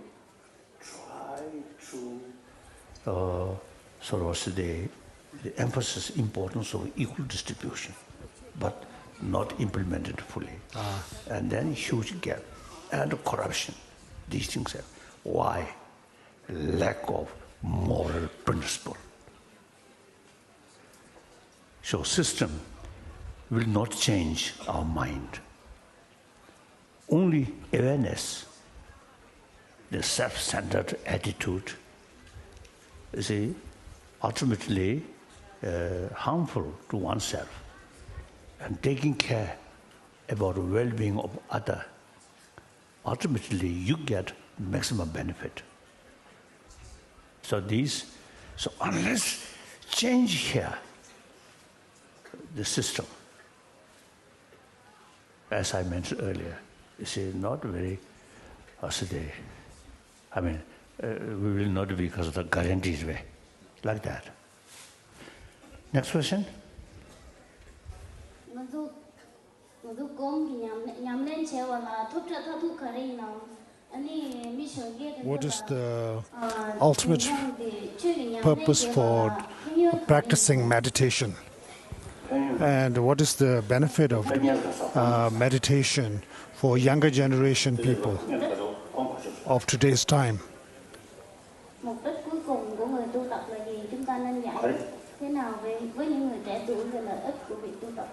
try to sort of say the emphasis, importance of equal distribution, but not implemented fully. And then huge gap and corruption. These things have. Why? Lack of moral principle. So system will not change our mind. Only awareness, the self-centered attitude, is ultimately harmful to oneself, and taking care about the well-being of others, ultimately you get maximum benefit. So unless change here, the system, as I mentioned earlier, is not very, we will not be because of the guaranteed way, like that. Next question. What is the ultimate purpose for practicing meditation? And what is the benefit of meditation for younger generation people of today's time? Mục đích cuối cùng của người tu tập là gì? Chúng ta nên dạy thế nào với những người trẻ tuổi về lợi ích của việc tu tập?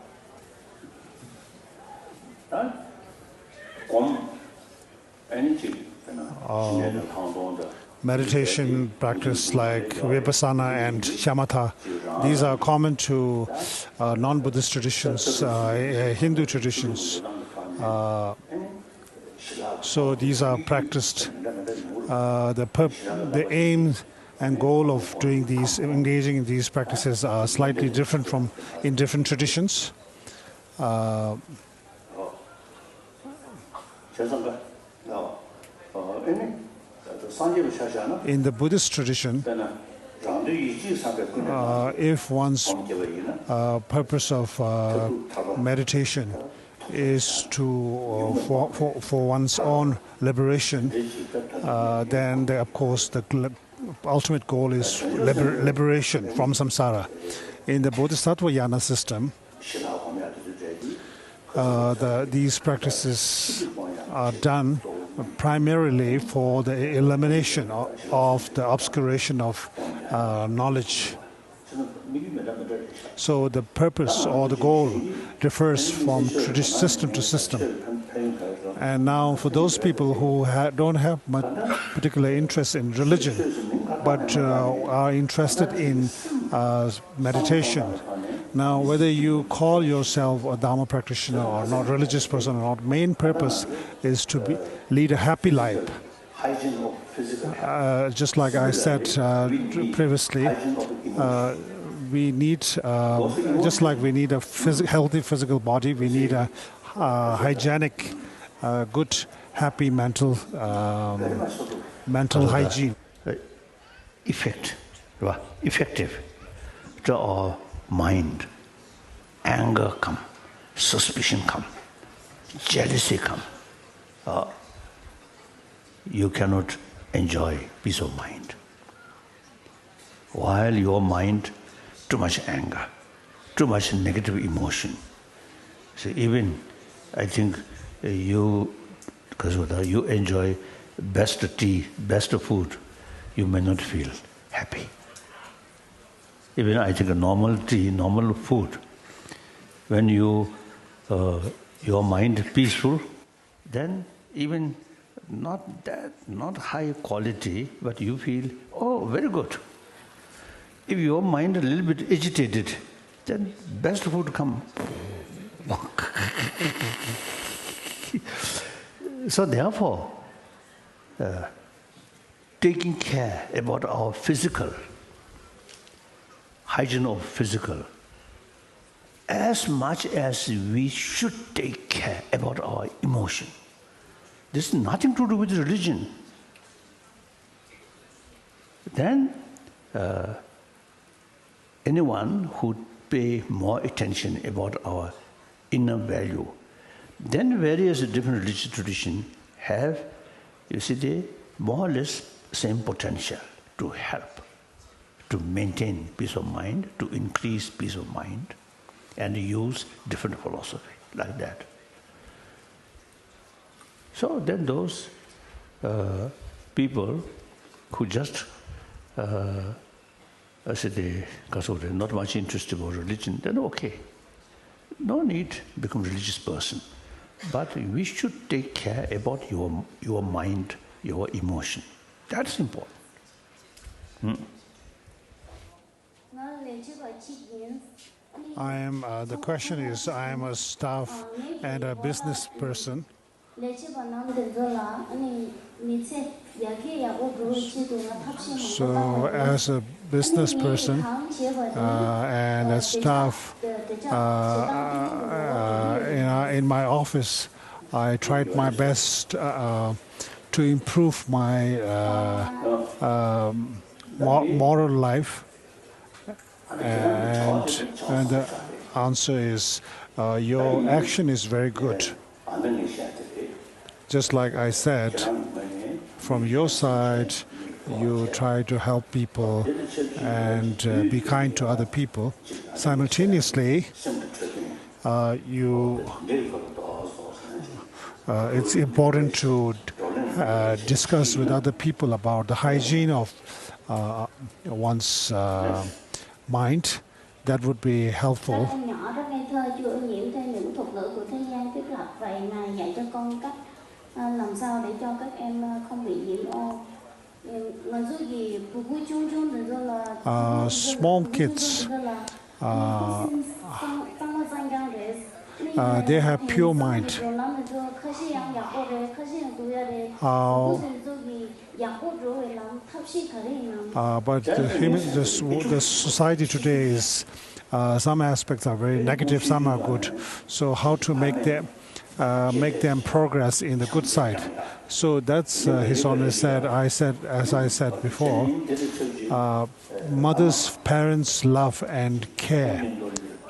Meditation practice like Vipassana and Shamatha, these are common to non-Buddhist traditions, Hindu traditions. So these are practiced. The aim and goal of doing these, engaging in these practices, are slightly different in different traditions. In the Buddhist tradition, if one's purpose of meditation is for one's own liberation, then of course the ultimate goal is liberation from samsara. In the Bodhisattva system, these practices are done primarily for the elimination of the obscuration of knowledge. So the purpose or the goal differs from system to system. And now for those people who don't have much particular interest in religion, but are interested in meditation, now whether you call yourself a Dharma practitioner or not religious person or not, main purpose is to lead a happy life. Just like I said previously, we need, just like we need a healthy physical body, we need a hygienic, good, happy mental hygiene. Effective to our mind. Anger come, suspicion come, jealousy come. You cannot enjoy peace of mind. While your mind, too much anger, too much negative emotion. So even, I think you enjoy best tea, best food, you may not feel happy. Even I think a normal tea, normal food, when your mind peaceful, then even not high quality, but you feel, oh, very good. If your mind a little bit agitated, then best food come. So therefore, taking care about our physical, hygiene of physical, as much as we should take care about our emotion. This is nothing to do with religion. Then anyone who pay more attention about our inner value, then various different religious traditions have, you see, they more or less same potential to help, to maintain peace of mind, to increase peace of mind, and use different philosophy like that. So then those people who just because they're not much interested about religion, then okay. No need to become a religious person. But we should take care about your mind, your emotion. That's important. The question is, I am a staff and a business person. So as a business person and a staff in my office, I tried my best to improve my moral life. And the answer is, your action is very good. Just like I said, from your side, you try to help people and be kind to other people. Simultaneously, it's important to discuss with other people about the hygiene of one's mind. That would be helpful. Small kids, they have pure mind. But the society today is, some aspects are very negative, some are good. So how to make them progress in the good side? So that's His Holiness said. As I said before, mothers, parents' love and care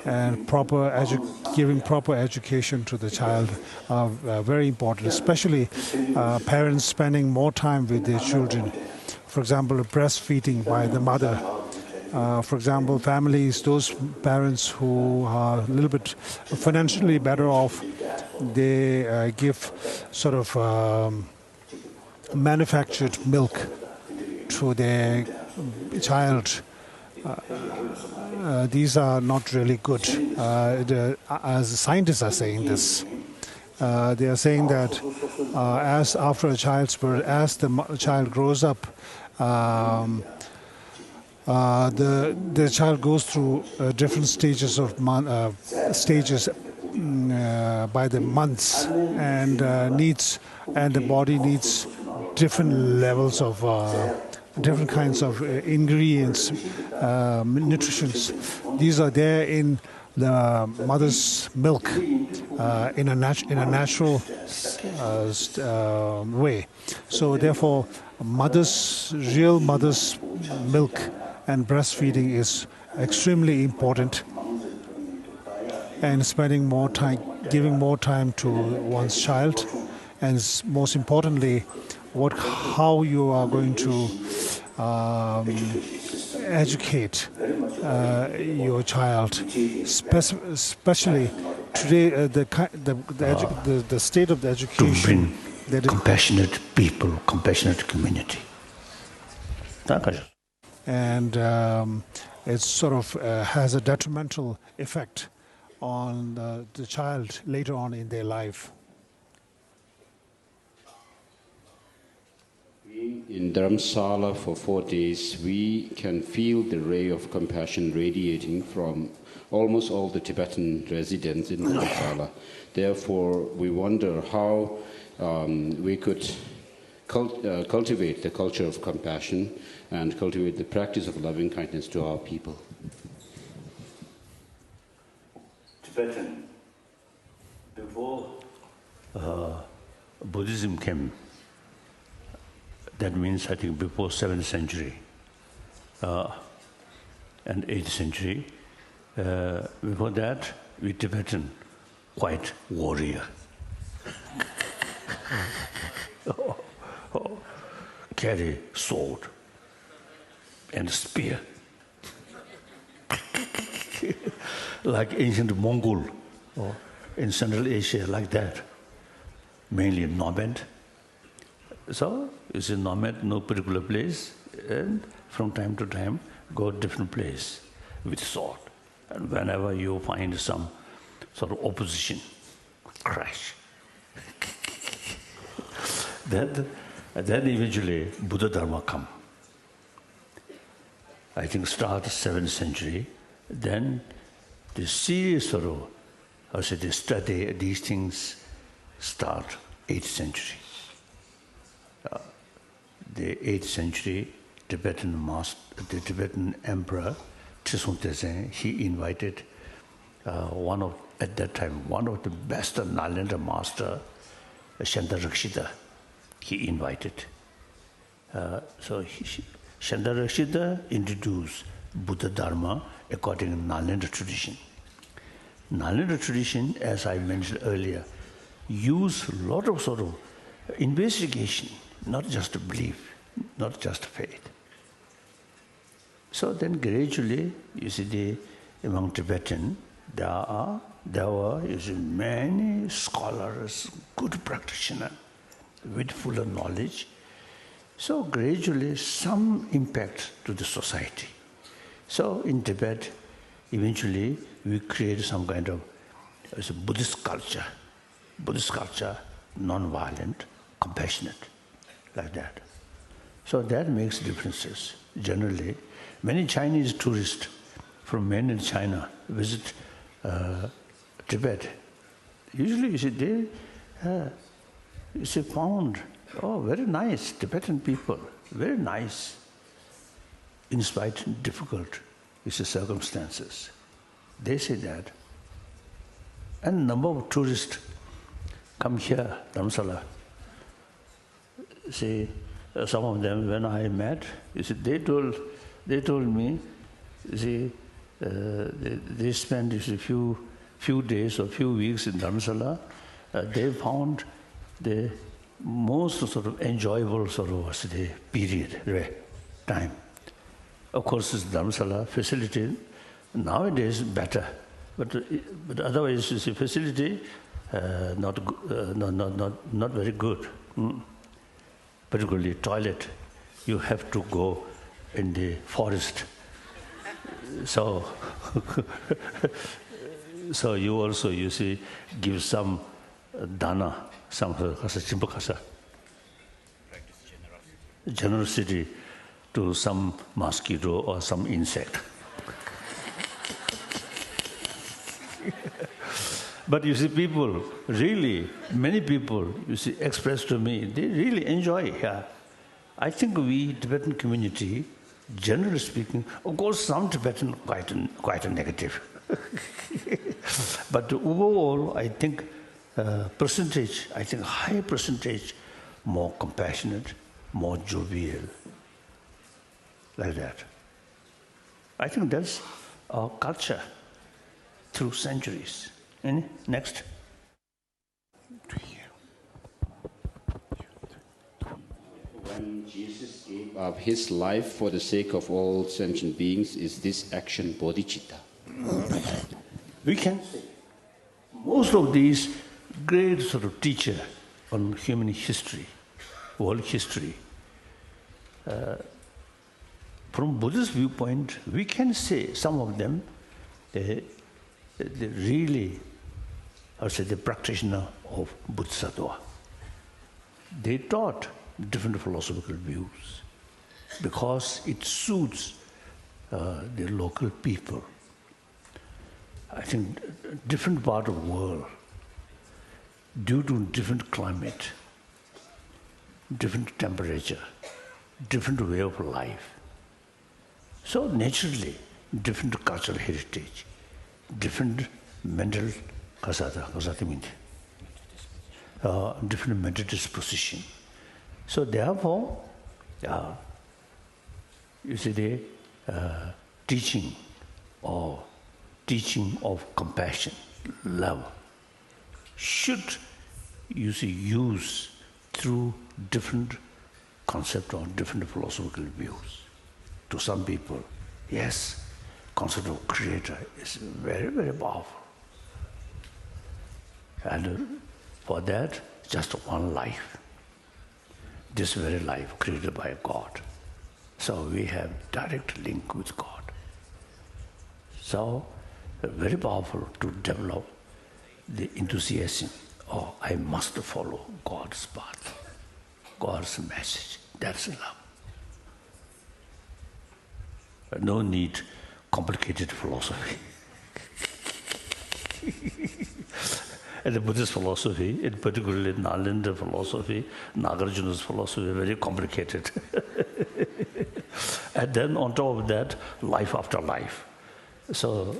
and giving proper education to the child are very important, especially parents spending more time with their children. For example, breastfeeding by the mother. For example, families, those parents who are a little bit financially better off, they give sort of manufactured milk to their child. These are not really good. As scientists are saying this, they are saying that as after a child's birth, as the child grows up, the child goes through different stages of by the months, and the body needs different levels of different kinds of ingredients, nutrients. These are there in the mother's milk in a natural way. So therefore, real mother's milk and breastfeeding is extremely important, and spending more time, giving more time to one's child, and most importantly, how you are going to educate your child, especially today. The state of the education. To bring compassionate people, compassionate community. And it sort of has a detrimental effect on the child later on in their life. In Dharamsala for 4 days, we can feel the ray of compassion radiating from almost all the Tibetan residents in Dharamsala. Therefore, we wonder how we could cultivate the culture of compassion and cultivate the practice of loving kindness to our people. Tibetan, before Buddhism came, that means I think before 7th century and 8th century. Before that, we Tibetan quite warrior. Carry sword and spear, like ancient Mongol or in Central Asia, like that. Mainly nomad. So it's a nomad, no particular place, and from time to time go different place with sword. And whenever you find some sort of opposition, crash. then eventually Buddha Dharma come. I think start 7th century. Then the serious sort of, the study these things start 8th century. The 8th century Tibetan the Tibetan emperor Trisung Tezeng, he invited at that time one of the best Nalanda master, Shantarakshita. He invited. So Shantarakshita introduced Buddha Dharma according to Nalanda tradition. Nalanda tradition, as I mentioned earlier, use a lot of sort of investigation, not just a belief, not just faith. So then gradually, you see, among Tibetan, there were many scholars, good practitioners, with fuller knowledge. So gradually, some impact to the society. So in Tibet, eventually, we create some kind of Buddhist culture, non-violent, compassionate, like that. So that makes differences. Generally, many Chinese tourists from mainland China visit Tibet. Usually, you see, they found, very nice Tibetan people, very nice, in spite of difficult circumstances. They say that. And number of tourists come here, Dharamsala. See, some of them, when I met, they told me, they spent a few days or few weeks in Dharamsala. They found the most sort of enjoyable sort of period, time. Of course, this Dharamsala facility nowadays better, but otherwise, facility not very good. Particularly toilet, you have to go in the forest. So, so you also, give some dana, some generosity to some mosquito or some insect. But people, really, many people, express to me, they really enjoy here. I think we, Tibetan community, generally speaking, of course, some Tibetan quite a negative. But overall, I think high percentage, more compassionate, more jovial, like that. I think that's our culture through centuries. Next. When Jesus gave up his life for the sake of all sentient beings, is this action bodhicitta? We can say most of these great sort of teachers on human history, world history, from Buddhist viewpoint, we can say some of them, they really, the practitioner of Bodhisattva. They taught different philosophical views because it suits the local people. I think different part of the world, due to different climate, different temperature, different way of life. So naturally, different cultural heritage, different mental different mental disposition. So therefore, the teaching of compassion, love, should use through different concept or different philosophical views. To some people, yes, concept of creator is very, very powerful. And for that, just one life. This very life created by God. So we have direct link with God. So very powerful to develop the enthusiasm. Oh, I must follow God's path, God's message. That's love. No need complicated philosophy. And the Buddhist philosophy, in particularly Nalanda philosophy, Nagarjuna's philosophy, very complicated. And then on top of that, life after life. So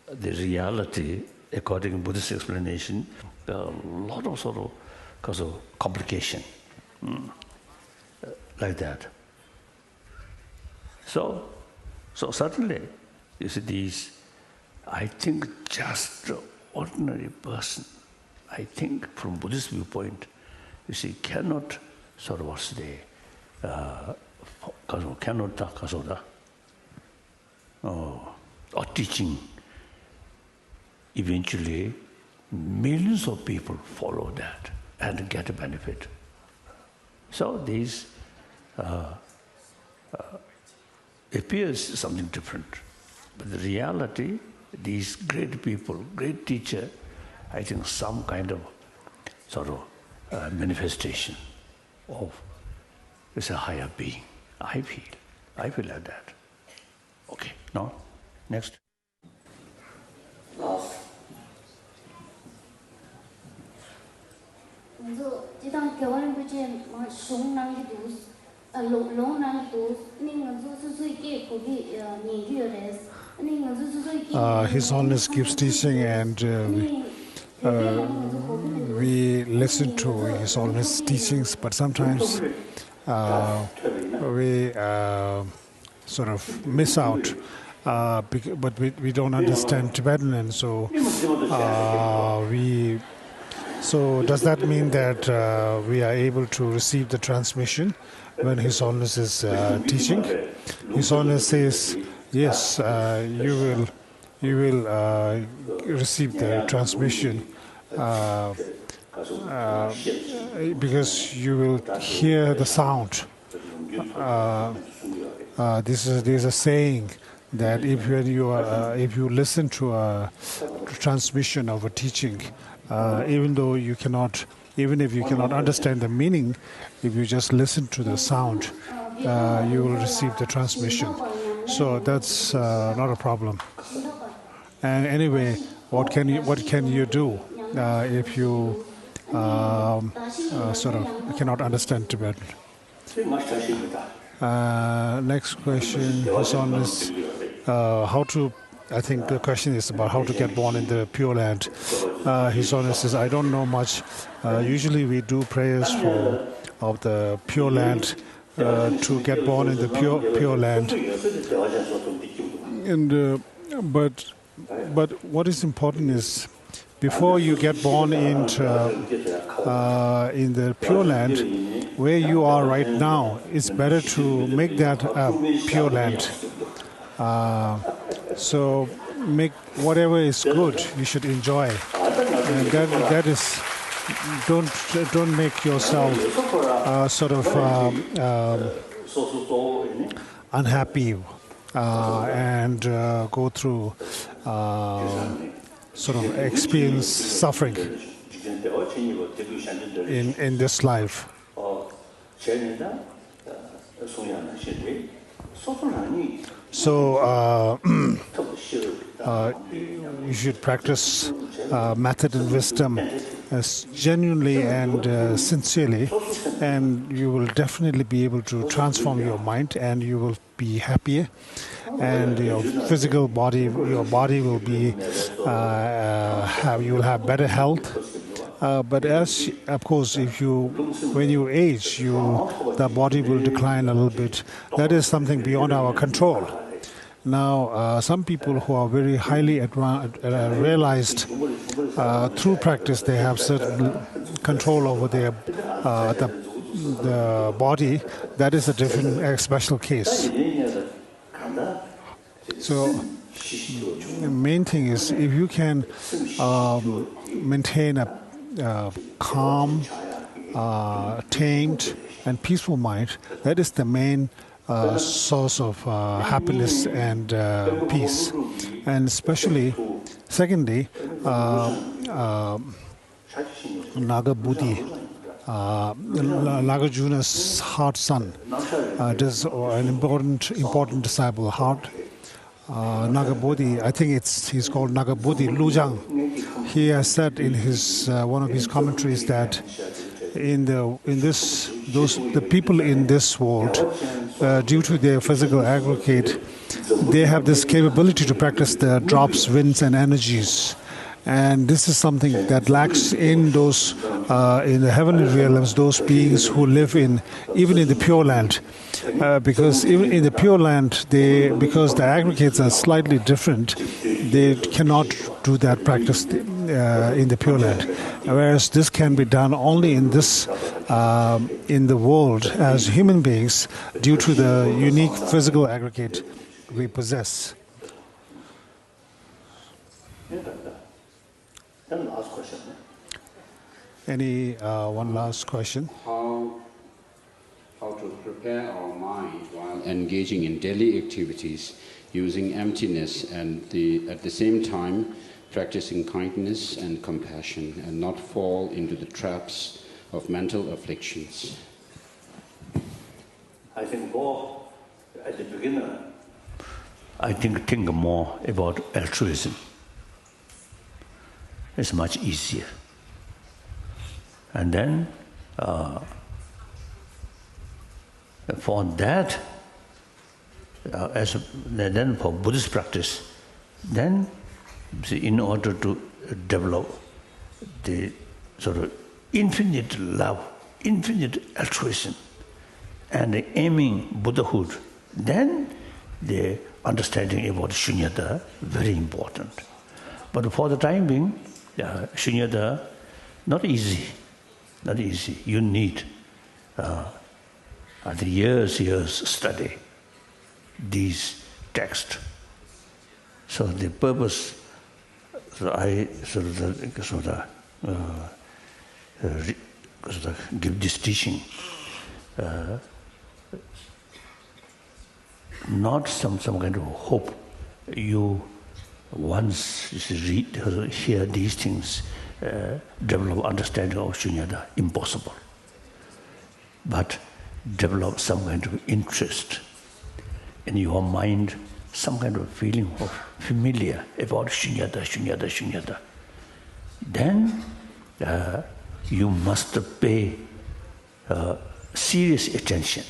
the reality, according to Buddhist explanation, a lot of sort of cause of complication, like that. So certainly, you see these, I think just ordinary person, I think from Buddhist viewpoint, you see, cannot sort of say, cannot or teaching. Eventually, millions of people follow that and get a benefit. So these appears something different, but the reality, these great people, great teacher, I think some kind of sort of manifestation of it's a higher being. I feel like that. Okay, now next. Chỉ đang kiểu anh bây giờ mà sống năng cái đủ lỗ năng đủ nên là suy cái của cái nhị điều đấy nên là suy cái His Holiness gives teaching, and we listen to His Holiness teachings, but sometimes we sort of miss out, but we don't understand Tibetan, and so So does that mean that we are able to receive the transmission when His Holiness is teaching? His Holiness says, yes, you will receive the transmission because you will hear the sound. There's a saying that if you listen to a transmission of a teaching, even if you cannot understand the meaning, if you just listen to the sound, you will receive the transmission. So that's not a problem. And anyway, what can you do if you sort of cannot understand Tibetan? Next question is on this, how to. I think the question is about how to get born in the Pure Land. His Holiness says, I don't know much. Usually we do prayers of the Pure Land to get born in the Pure Land. And but what is important is, before you get born into in the Pure Land, where you are right now, it's better to make that a Pure Land. So make whatever is good, you should enjoy, and that is, don't make yourself sort of unhappy and go through sort of experience suffering in this life. So you should practice method and wisdom genuinely and sincerely, and you will definitely be able to transform your mind, and you will be happier, and your physical body, your body will be you will have better health. But as of course, when you age, the body will decline a little bit. That is something beyond our control. Now, some people who are very highly realized through practice, they have certain control over their the body. That is a different, special case. So the main thing is, if you can maintain a calm, tamed, and peaceful mind, that is the main source of happiness and peace. And especially, secondly, Naga Buddhi, Nagarjuna's heart son, is an important disciple, heart. Naga Bodhi, I think he's called Naga Bodhi Lujang. He has said in his one of his commentaries that the people in this world, due to their physical aggregate, they have this capability to practice the drops, winds, and energies. And this is something that lacks in those in the heavenly realms, those beings who live even in the Pure Land. Because even in the Pure Land, because the aggregates are slightly different, they cannot do that practice in the Pure Land. Whereas this can be done only in the world as human beings due to the unique physical aggregate we possess. Last question. Any one last question? How to prepare our mind while engaging in daily activities using emptiness and at the same time practicing kindness and compassion and not fall into the traps of mental afflictions. I think more at the beginning. I think more about altruism. It's much easier. And then for that, then for Buddhist practice, then in order to develop the sort of infinite love, infinite altruism, and aiming Buddhahood, then the understanding about shunyata very important. But for the time being, shunyata not easy. You need years study these texts. So the purpose, I give this teaching, not some kind of hope. You once hear these things, develop understanding of shunyata, impossible. But develop some kind of interest in your mind, some kind of feeling of familiar about shunyata. Then you must pay serious attention,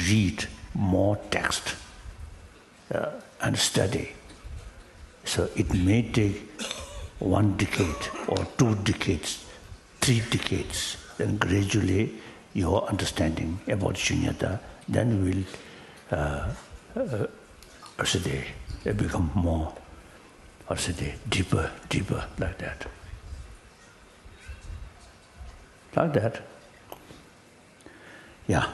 read more text, and study. So it may take 1 decade or 2 decades, 3 decades, then gradually your understanding about shunyata then will become more, deeper, like that. Like that. Yeah.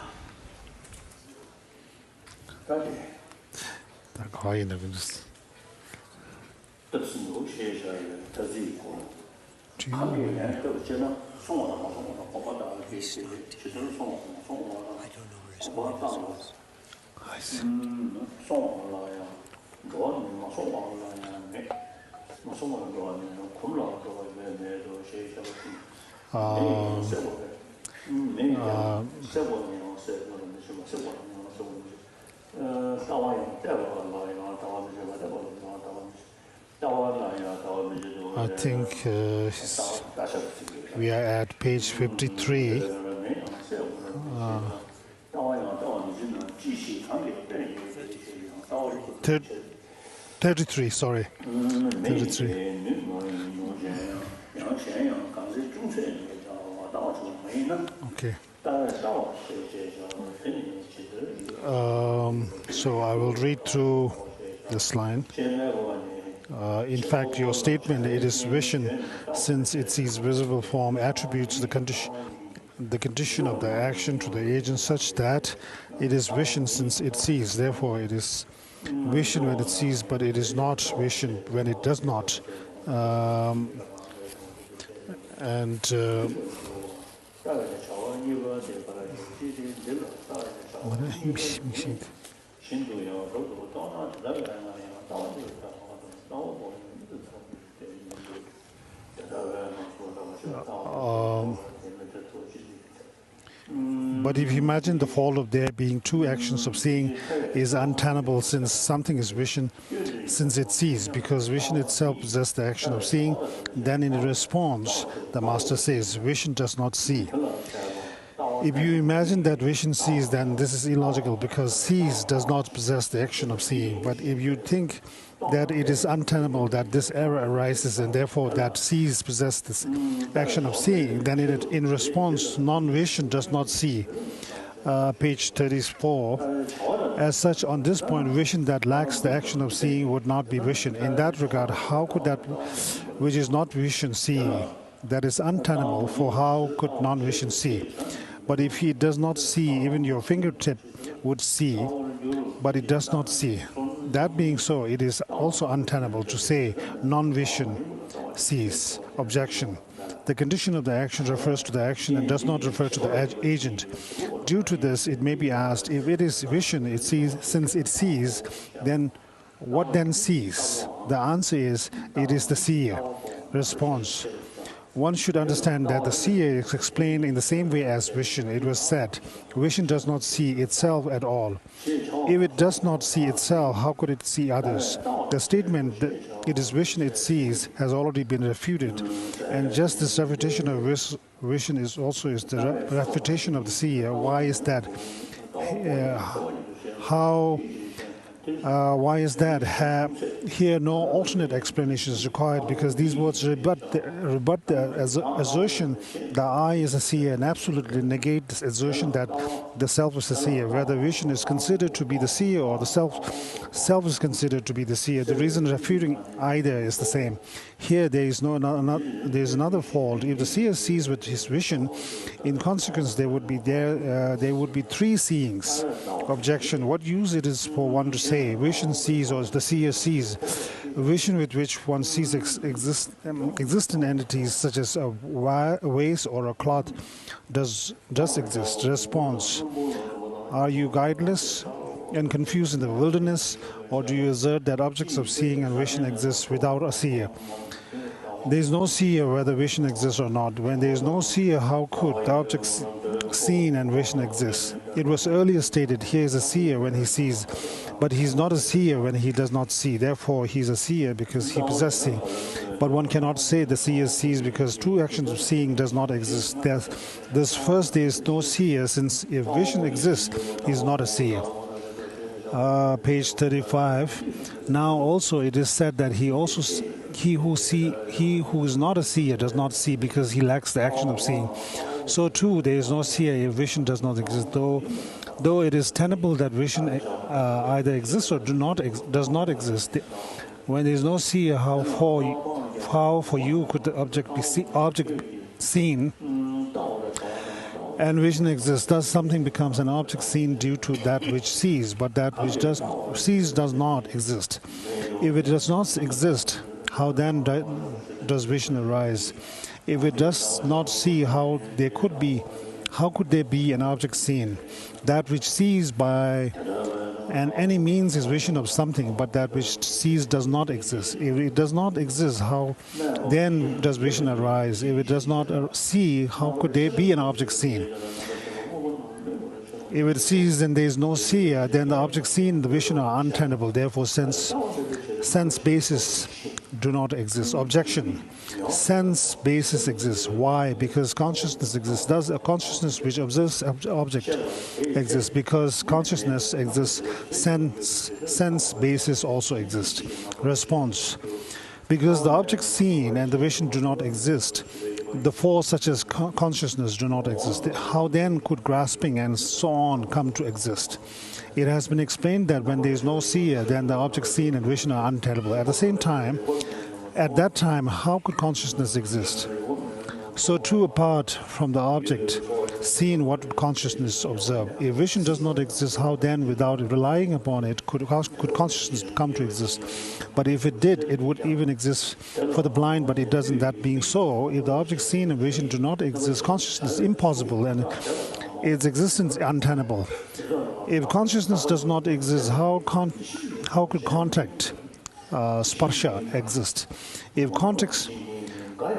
I think we are at page 53. 33, sorry. 33. Okay. So I will read through this line. In fact, your statement, it is vision, since it sees visible form, attributes the condition of the action to the agent such that it is vision since it sees. Therefore, it is vision when it sees, but it is not vision when it does not. But if you imagine the fault of there being two actions of seeing is untenable, since something is vision, since it sees, because vision itself possesses the action of seeing, then in response, the master says, vision does not see. If you imagine that vision sees, then this is illogical, because sees does not possess the action of seeing. But if you think that it is untenable that this error arises, and therefore that sees possess this action of seeing, then in response, non-vision does not see. Page 34. As such, on this point, vision that lacks the action of seeing would not be vision. In that regard, how could that which is not vision see? That is untenable, for how could non-vision see? But if he does not see, even your fingertip would see, but it does not see. That being so, it is also untenable to say non-vision sees. Objection. The condition of the action refers to the action and does not refer to the agent. Due to this, it may be asked, if it is vision, it sees, since it sees, then what then sees? The answer is, it is the seer. Response. One should understand that the seer is explained in the same way as vision. It was said, vision does not see itself at all. If it does not see itself, how could it see others? The statement that it is vision it sees has already been refuted, and just this refutation of vision is the refutation of the seer. Why is that? Why is that? Here, no alternate explanation is required, because these words rebut the assertion the I is a seer and absolutely negate this assertion that the self is a seer. Whether vision is considered to be the seer or the self is considered to be the seer, the reason refuting either is the same. Here, there is another fault. If the seer sees with his vision, in consequence, there would be three seeings. Objection. What use it is for one to say vision sees or the seer sees? Vision with which one sees existent entities such as a vase or a cloth does exist. Response. Are you guideless and confused in the wilderness, or do you assert that objects of seeing and vision exist without a seer? There is no seer whether vision exists or not. When there is no seer, how could the objects seen and vision exist? It was earlier stated, he is a seer when he sees, but he is not a seer when he does not see. Therefore, he is a seer because he possesses seeing. But one cannot say the seer sees, because two actions of seeing does not exist. Thus, first, there is no seer, since if vision exists, he is not a seer. Page 35. Now also it is said that he who is not a seer does not see, because he lacks the action of seeing. So too there is no seer if vision does not exist. Though it is tenable that vision either exists or does not exist. When there is no seer, how for you could the object seen and vision exists? Thus something becomes an object seen due to that which sees, but that which sees does not exist. If it does not exist, how then does vision arise? If it does not see, how could there be an object seen? That which sees by any means is vision of something, but that which sees does not exist. If it does not exist, how then does vision arise? If it does not see, how could there be an object seen? If it sees and there is no seer, then the object seen and the vision are untenable. Therefore, sense basis do not exist. Objection. Sense basis exists. Why? Because consciousness exists. Thus, a consciousness which observes object exists. Because consciousness exists, sense basis also exists. Response. Because the object seen and the vision do not exist, the four such as consciousness do not exist. How then could grasping and so on come to exist? It has been explained that when there is no seer, then the objects seen and vision are untenable. At that time, how could consciousness exist? So too, apart from the object seen, what would consciousness observe? If vision does not exist, how then, without relying upon it, could consciousness come to exist? But if it did, it would even exist for the blind, but it doesn't. That being so, if the object seen and vision do not exist, consciousness is impossible and its existence untenable. If consciousness does not exist, how could contact, sparsha, exist? If context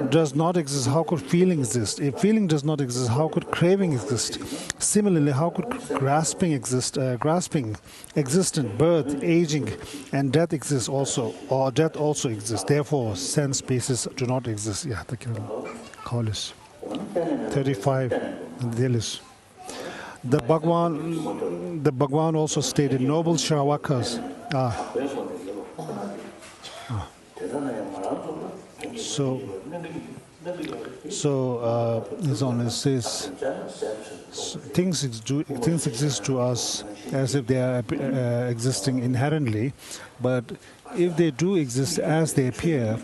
does not exist, how could feeling exist? If feeling does not exist, how could craving exist? Similarly, how could grasping exist? Grasping, existent, birth, aging, and death exist also, or death also exists. Therefore, sense bases do not exist. Yeah, the Holiness. 35. Delis. The Bhagwan also stated, noble Shravakas. So His Holiness says, things exist to us as if they are existing inherently, but if they do exist as they appear,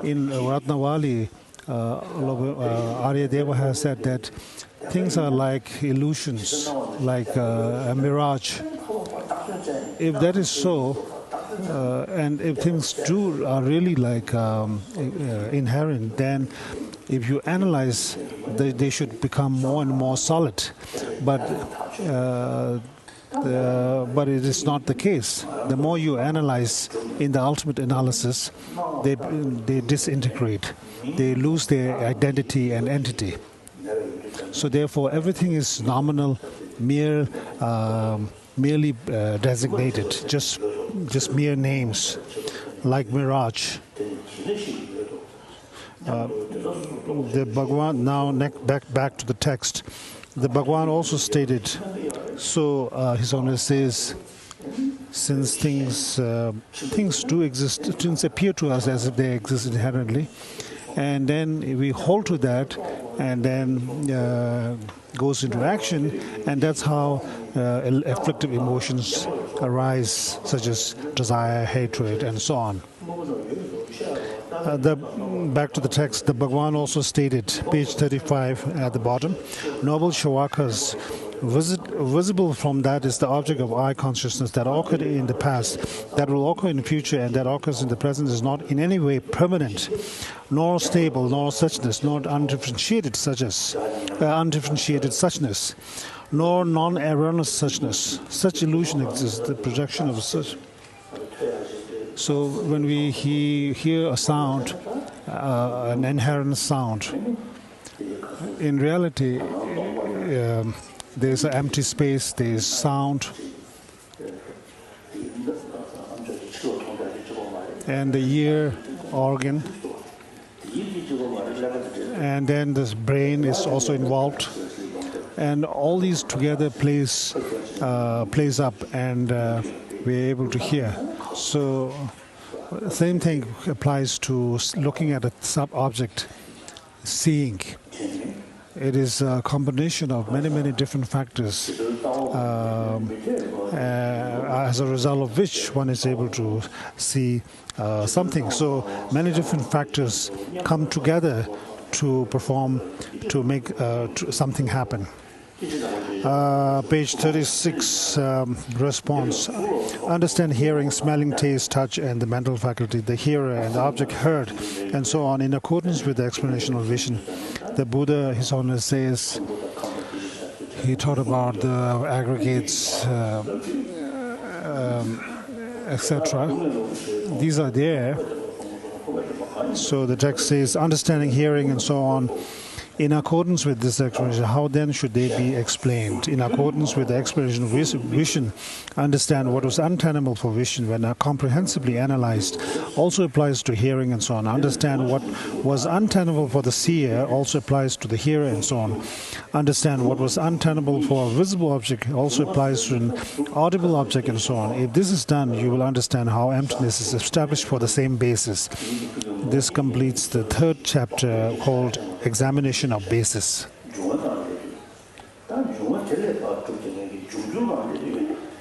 in Ratnavali, Aryadeva has said that things are like illusions, like a mirage. If that is so, and if things are really like inherent, then if you analyze, they should become more and more solid. But it is not the case. The more you analyze in the ultimate analysis, they disintegrate. They lose their identity and entity. So therefore, everything is nominal, merely designated, just mere names, like mirage. The Bhagwan, now back to the text. The Bhagwan also stated, so His Holiness says, since things do exist, things appear to us as if they exist inherently, and then we hold to that, and then goes into action, and that's how afflictive emotions arise, such as desire, hatred, and so on. Back to the text, the Bhagwan also stated, page 35 at the bottom, noble Shavakas, visible from that is the object of eye consciousness that occurred in the past, that will occur in the future, and that occurs in the present is not in any way permanent, nor stable, nor suchness, nor undifferentiated suchness, nor non-erroneous suchness. Such illusion exists, the projection of such. So when we hear a sound, an inherent sound, in reality, there's an empty space, there's sound, and the ear organ, and then this brain is also involved, and all these together plays up, and we're able to hear. So same thing applies to looking at a sub-object, seeing. It is a combination of many different factors, as a result of which one is able to see something. So many different factors come together to make something happen. Page 36, response. Understand hearing, smelling, taste, touch, and the mental faculty, the hearer and the object heard, and so on, in accordance with the explanation of vision. The Buddha, His Holiness says, he taught about the aggregates, etc. These are there. So the text says, understanding, hearing, and so on. In accordance with this explanation, how then should they be explained? In accordance with the explanation of vision, understand what was untenable for vision when comprehensively analyzed also applies to hearing and so on. Understand what was untenable for the seer also applies to the hearer and so on. Understand what was untenable for a visible object also applies to an audible object and so on. If this is done, you will understand how emptiness is established for the same basis. This completes the third chapter called Examination of Basis.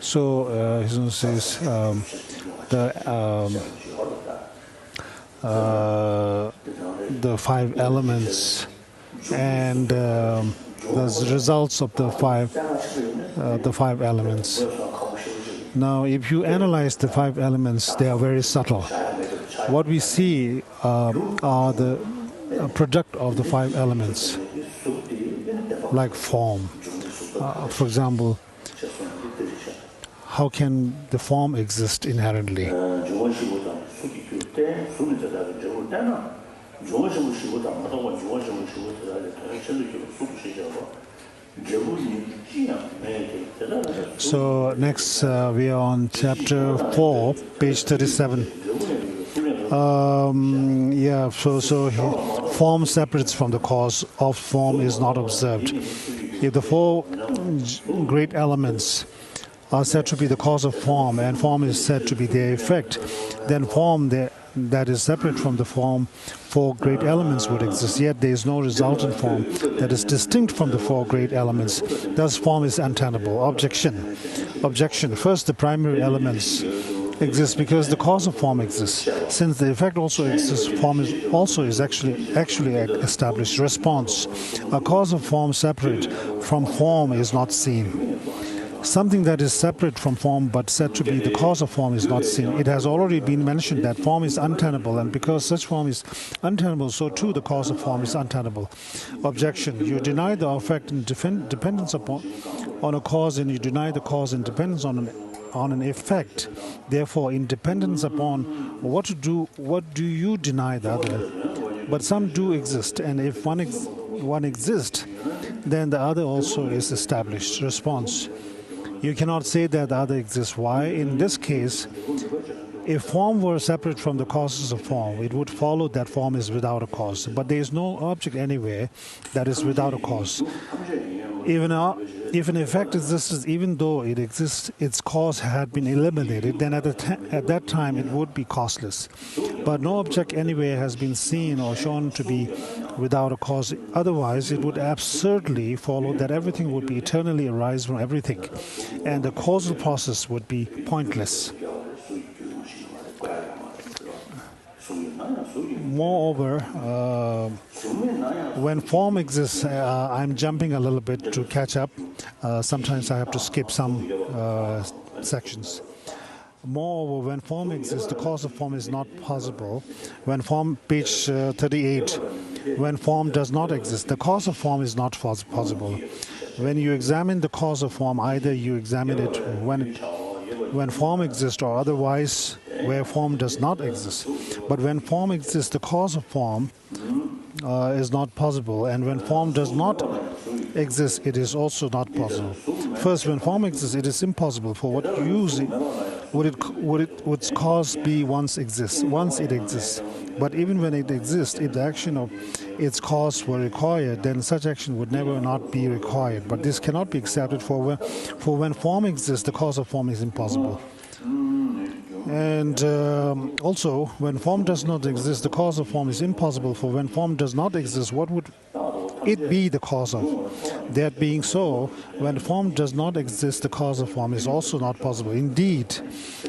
So, His Holiness says the five elements and the results of the five elements. Now, if you analyze the five elements, they are very subtle. What we see are the product of the five elements, like form. For example, how can the form exist inherently? So next we are on chapter 4, page 37. Form separates from the cause of form is not observed. If the four great elements are said to be the cause of form, and form is said to be their effect, then form that is separate from the form, four great elements would exist, yet there is no resultant form that is distinct from the four great elements. Thus form is untenable. Objection. First, the primary elements exist because the cause of form exists. Since the effect also exists, form is actually established. Response. A cause of form separate from form is not seen. Something that is separate from form but said to be the cause of form is not seen. It has already been mentioned that form is untenable, and because such form is untenable, so too the cause of form is untenable. Objection. You deny the effect in dependence on a cause, and you deny the cause in dependence on an effect. Therefore, in dependence upon what do you deny the other? But some do exist, and if one exists, then the other also is established. Response. You cannot say that the other exists. Why? In this case, if form were separate from the causes of form, it would follow that form is without a cause. But there is no object anywhere that is without a cause. If an effect exists, even though it exists, its cause had been eliminated, then at that time it would be causeless. But no object anywhere has been seen or shown to be without a cause. Otherwise, it would absurdly follow that everything would be eternally arise from everything, and the causal process would be pointless. Moreover, when form exists, I'm jumping a little bit to catch up. Sometimes I have to skip some sections. Moreover, when form exists, the cause of form is not possible. When form, page 38, when form does not exist, the cause of form is not possible. When you examine the cause of form, either you examine it when form exists or otherwise where form does not exist. But when form exists, the cause of form is not possible, and when form does not exist, it is also not possible. First, when form exists, it is impossible for what would its cause be once it exists. But even when it exists, if the action of its cause were required, then such action would never not be required. But this cannot be accepted, for when form exists, the cause of form is impossible. And also, when form does not exist, the cause of form is impossible, for when form does not exist, what would it be the cause of? That being so, when form does not exist, the cause of form is also not possible. Indeed,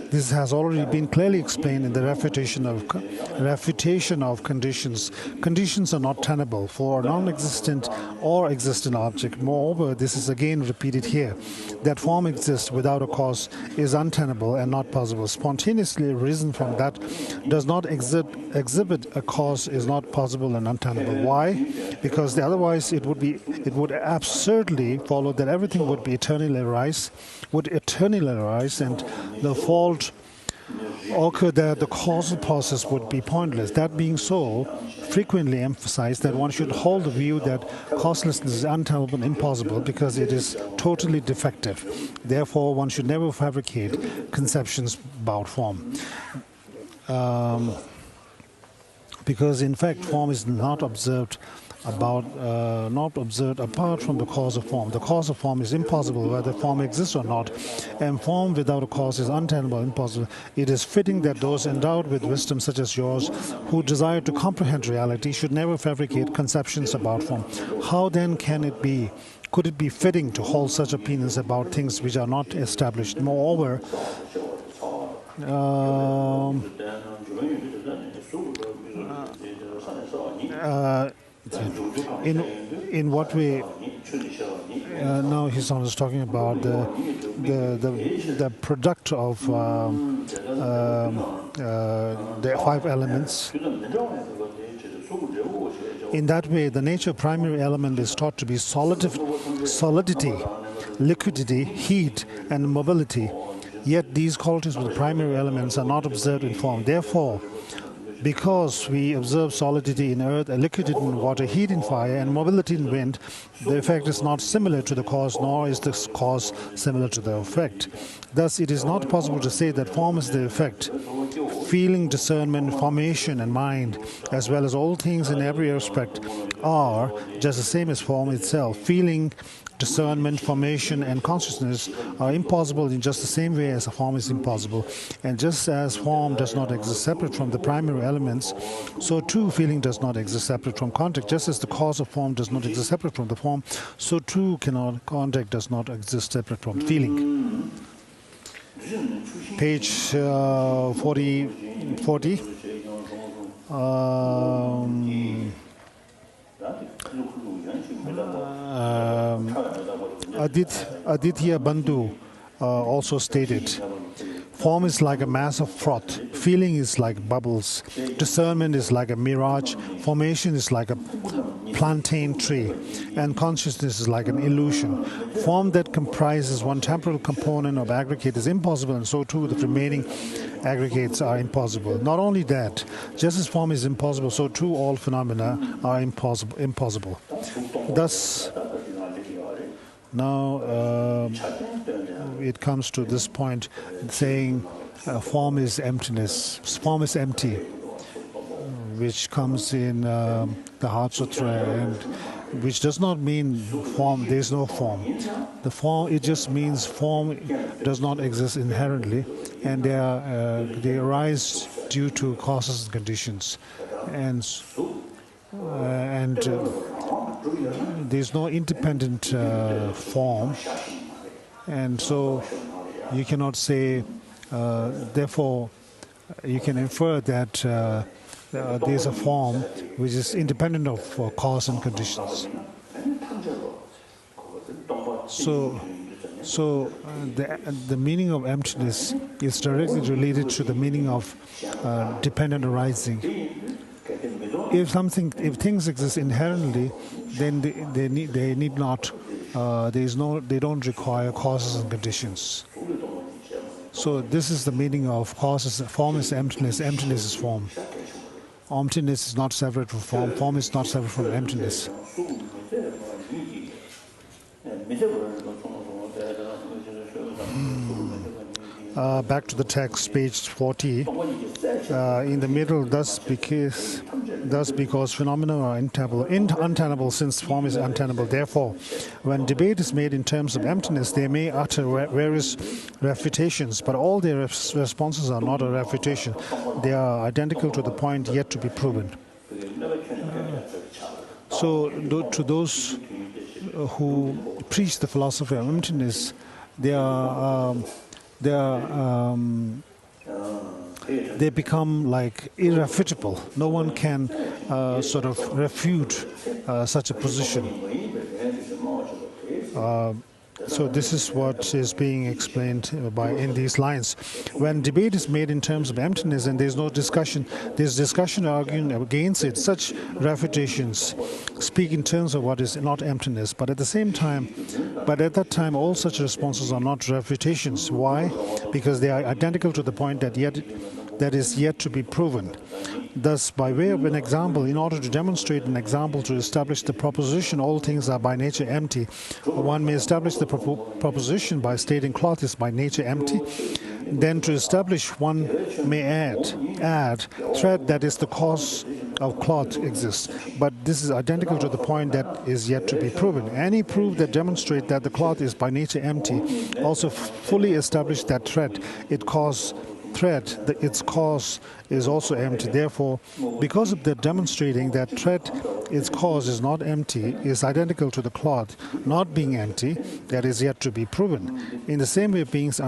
this has already been clearly explained in the refutation of conditions. Conditions are not tenable for a non-existent or existent object. Moreover, this is again repeated here, that form exists without a cause is untenable and not possible. Spontaneously arisen from that does not exhibit a cause is not possible and untenable. Why? Because otherwise it would absurdly follow that everything would eternally arise, and the fault occur that the causal process would be pointless. That being so, frequently emphasized that one should hold the view that causelessness is untenable and impossible because it is totally defective. Therefore, one should never fabricate conceptions about form. Because in fact, form is not observed apart from the cause of form. The cause of form is impossible whether form exists or not, and form without a cause is untenable, impossible. It is fitting that those endowed with wisdom such as yours, who desire to comprehend reality, should never fabricate conceptions about form. How then could it be fitting to hold such opinions about things which are not established? Moreover, in what way? Now he's talking about the product of the five elements. In that way, the nature primary element is taught to be solidity, liquidity, heat, and mobility. Yet these qualities with the primary elements are not observed in form. Therefore, because we observe solidity in earth, liquidity in water, heat in fire, and mobility in wind, the effect is not similar to the cause, nor is the cause similar to the effect. Thus, it is not possible to say that form is the effect. Feeling, discernment, formation, and mind, as well as all things in every respect, are just the same as form itself. Feeling, discernment, formation, and consciousness are impossible in just the same way as a form is impossible. And just as form does not exist separate from the primary elements, so too feeling does not exist separate from contact. Just as the cause of form does not exist separate from the form, so too contact does not exist separate from feeling. Page 40. Aditya Bandhu also stated, form is like a mass of froth, feeling is like bubbles, discernment is like a mirage, formation is like a plantain tree, and consciousness is like an illusion. Form that comprises one temporal component of aggregate is impossible, and so too the remaining aggregates are impossible. Not only that, just as form is impossible, so too all phenomena are impossible. Thus, now it comes to this point saying form is emptiness. Form is empty, which comes in the Heart Sutra, and which does not mean form, there is no form. The form, it just means form does not exist inherently, and they arise due to causes and conditions. And there's no independent form, and so you cannot say, therefore you can infer that there's a form which is independent of cause and conditions. So the meaning of emptiness is directly related to the meaning of dependent arising. If things exist inherently, then they need not. They don't require causes and conditions. So this is the meaning of causes. Form is emptiness. Emptiness is form. Emptiness is not separate from form. Form is not separate from emptiness. Back to the text, page 40. In the middle, thus because phenomena are untenable, since form is untenable. Therefore, when debate is made in terms of emptiness, they may utter various refutations, but all their responses are not a refutation. They are identical to the point yet to be proven. So, to those who preach the philosophy of emptiness, they become like irrefutable. No one can sort of refute such a position. So this is what is being explained in these lines. When debate is made in terms of emptiness and there's no discussion, there's discussion arguing against it. Such refutations speak in terms of what is not emptiness. But at that time, all such responses are not refutations. Why? Because they are identical to the point that is yet to be proven. Thus, by way of an example, in order to demonstrate an example to establish the proposition all things are by nature empty, one may establish the proposition by stating cloth is by nature empty. Then to establish, one may add thread, that is the cause of cloth exists. But this is identical to the point that is yet to be proven. Any proof that demonstrates that the cloth is by nature empty also fully establish that thread, its cause is also empty. Therefore, because of the demonstrating that thread, its cause is not empty, is identical to the cloth not being empty, that is yet to be proven. In the same way, beings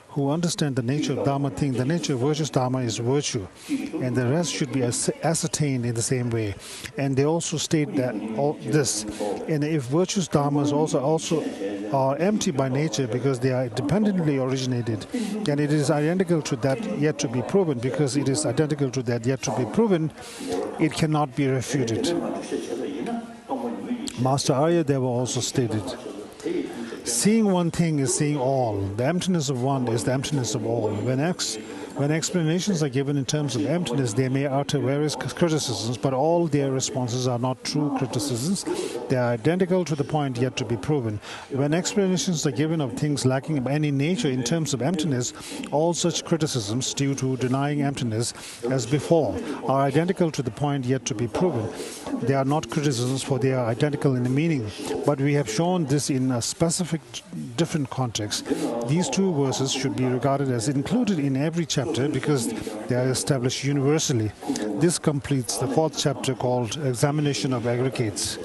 who understand the nature of Dharma think the nature of virtuous Dharma is virtue, and the rest should be ascertained in the same way. And they also state that this, and if virtuous Dharmas also are empty by nature because they are dependently originated, and it is identical to that yet to be proven. Because it is identical to that yet to be proven, it cannot be refuted. Master Aryadeva also stated, Seeing one thing is seeing all. The emptiness of one is the emptiness of all. When explanations are given in terms of emptiness, they may utter various criticisms, but all their responses are not true criticisms. They are identical to the point yet to be proven. When explanations are given of things lacking any nature in terms of emptiness, all such criticisms due to denying emptiness as before are identical to the point yet to be proven. They are not criticisms, for they are identical in the meaning. But we have shown this in a specific different context. These two verses should be regarded as included in every chapter because they are established universally. This completes the fourth chapter called Examination of Aggregates.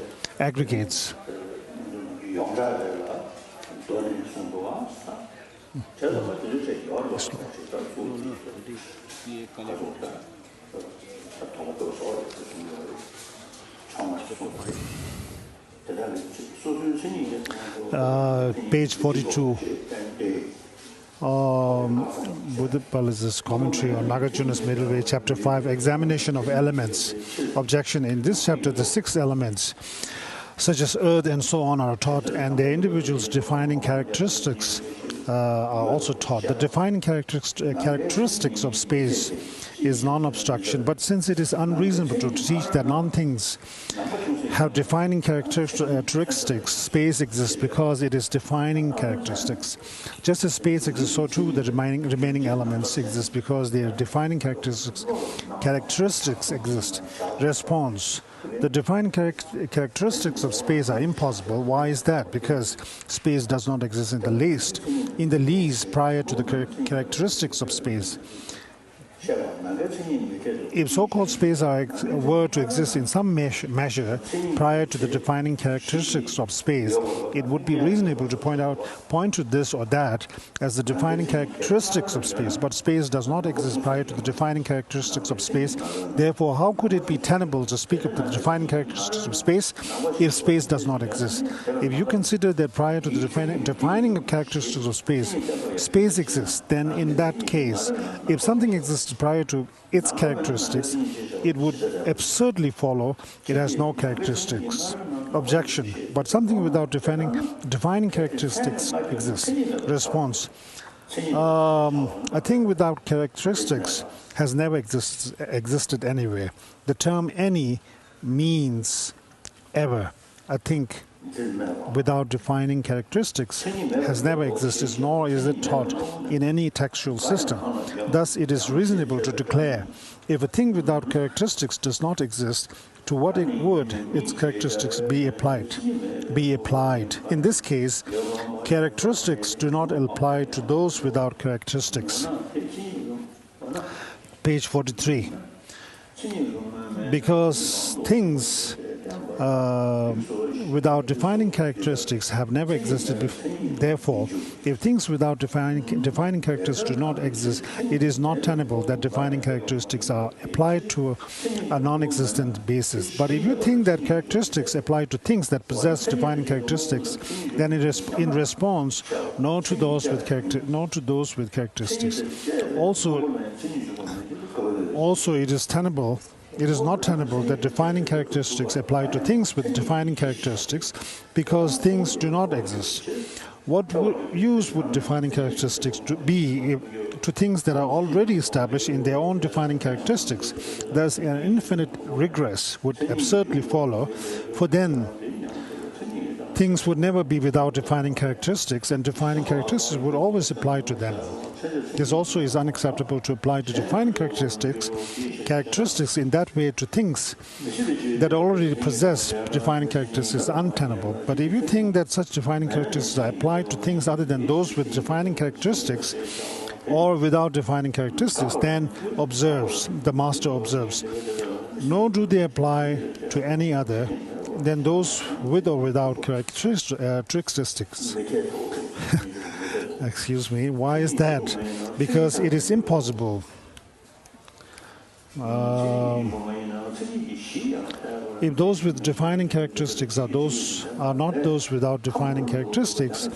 Page 42. Buddhapalita's commentary on Nagarjuna's Middle Way, Chapter 5, Examination of Elements. Objection. In this chapter, the 6 elements, such as earth and so on, are taught, and their individuals' defining characteristics are also taught. The defining characteristics of space is non-obstruction, but since it is unreasonable to teach that non-things have defining characteristics, space exists because it is defining characteristics. Just as space exists, so too the remaining elements exist because their defining characteristics exist. Response. The defining characteristics of space are impossible. Why is that? Because space does not exist in the least prior to the characteristics of space. If so-called space were to exist in some measure prior to the defining characteristics of space, it would be reasonable to point to this or that as the defining characteristics of space. But space does not exist prior to the defining characteristics of space. Therefore, how could it be tenable to speak of the defining characteristics of space if space does not exist? If you consider that prior to the defining characteristics of space, space exists, then in that case, if something exists prior to its characteristics, it would absurdly follow it has no characteristics. Objection. But something without defining characteristics exists. Response. A thing without characteristics has never existed anywhere. The term any means ever. A thing without defining characteristics has never existed, nor is it taught in any textual system. Thus, it is reasonable to declare, if a thing without characteristics does not exist, to what it would its characteristics be applied? In this case, characteristics do not apply to those without characteristics. Page 43. Because things without defining characteristics have never existed before. Therefore, if things without defining characteristics do not exist, it is not tenable that defining characteristics are applied to a non-existent basis. But if you think that characteristics apply to things that possess defining characteristics, then it is in response no to those with characteristics. Also, it is tenable. It is not tenable that defining characteristics apply to things with defining characteristics because things do not exist. What use would defining characteristics be to things that are already established in their own defining characteristics? Thus, an infinite regress would absurdly follow, for then things would never be without defining characteristics, and defining characteristics would always apply to them. This also is unacceptable to apply to defining characteristics in that way to things that already possess defining characteristics is untenable. But if you think that such defining characteristics are applied to things other than those with defining characteristics or without defining characteristics, then the master observes, nor do they apply to any other than those with or without characteristics. Excuse me, why is that? Because it is impossible. If those with defining characteristics are not those without defining characteristics,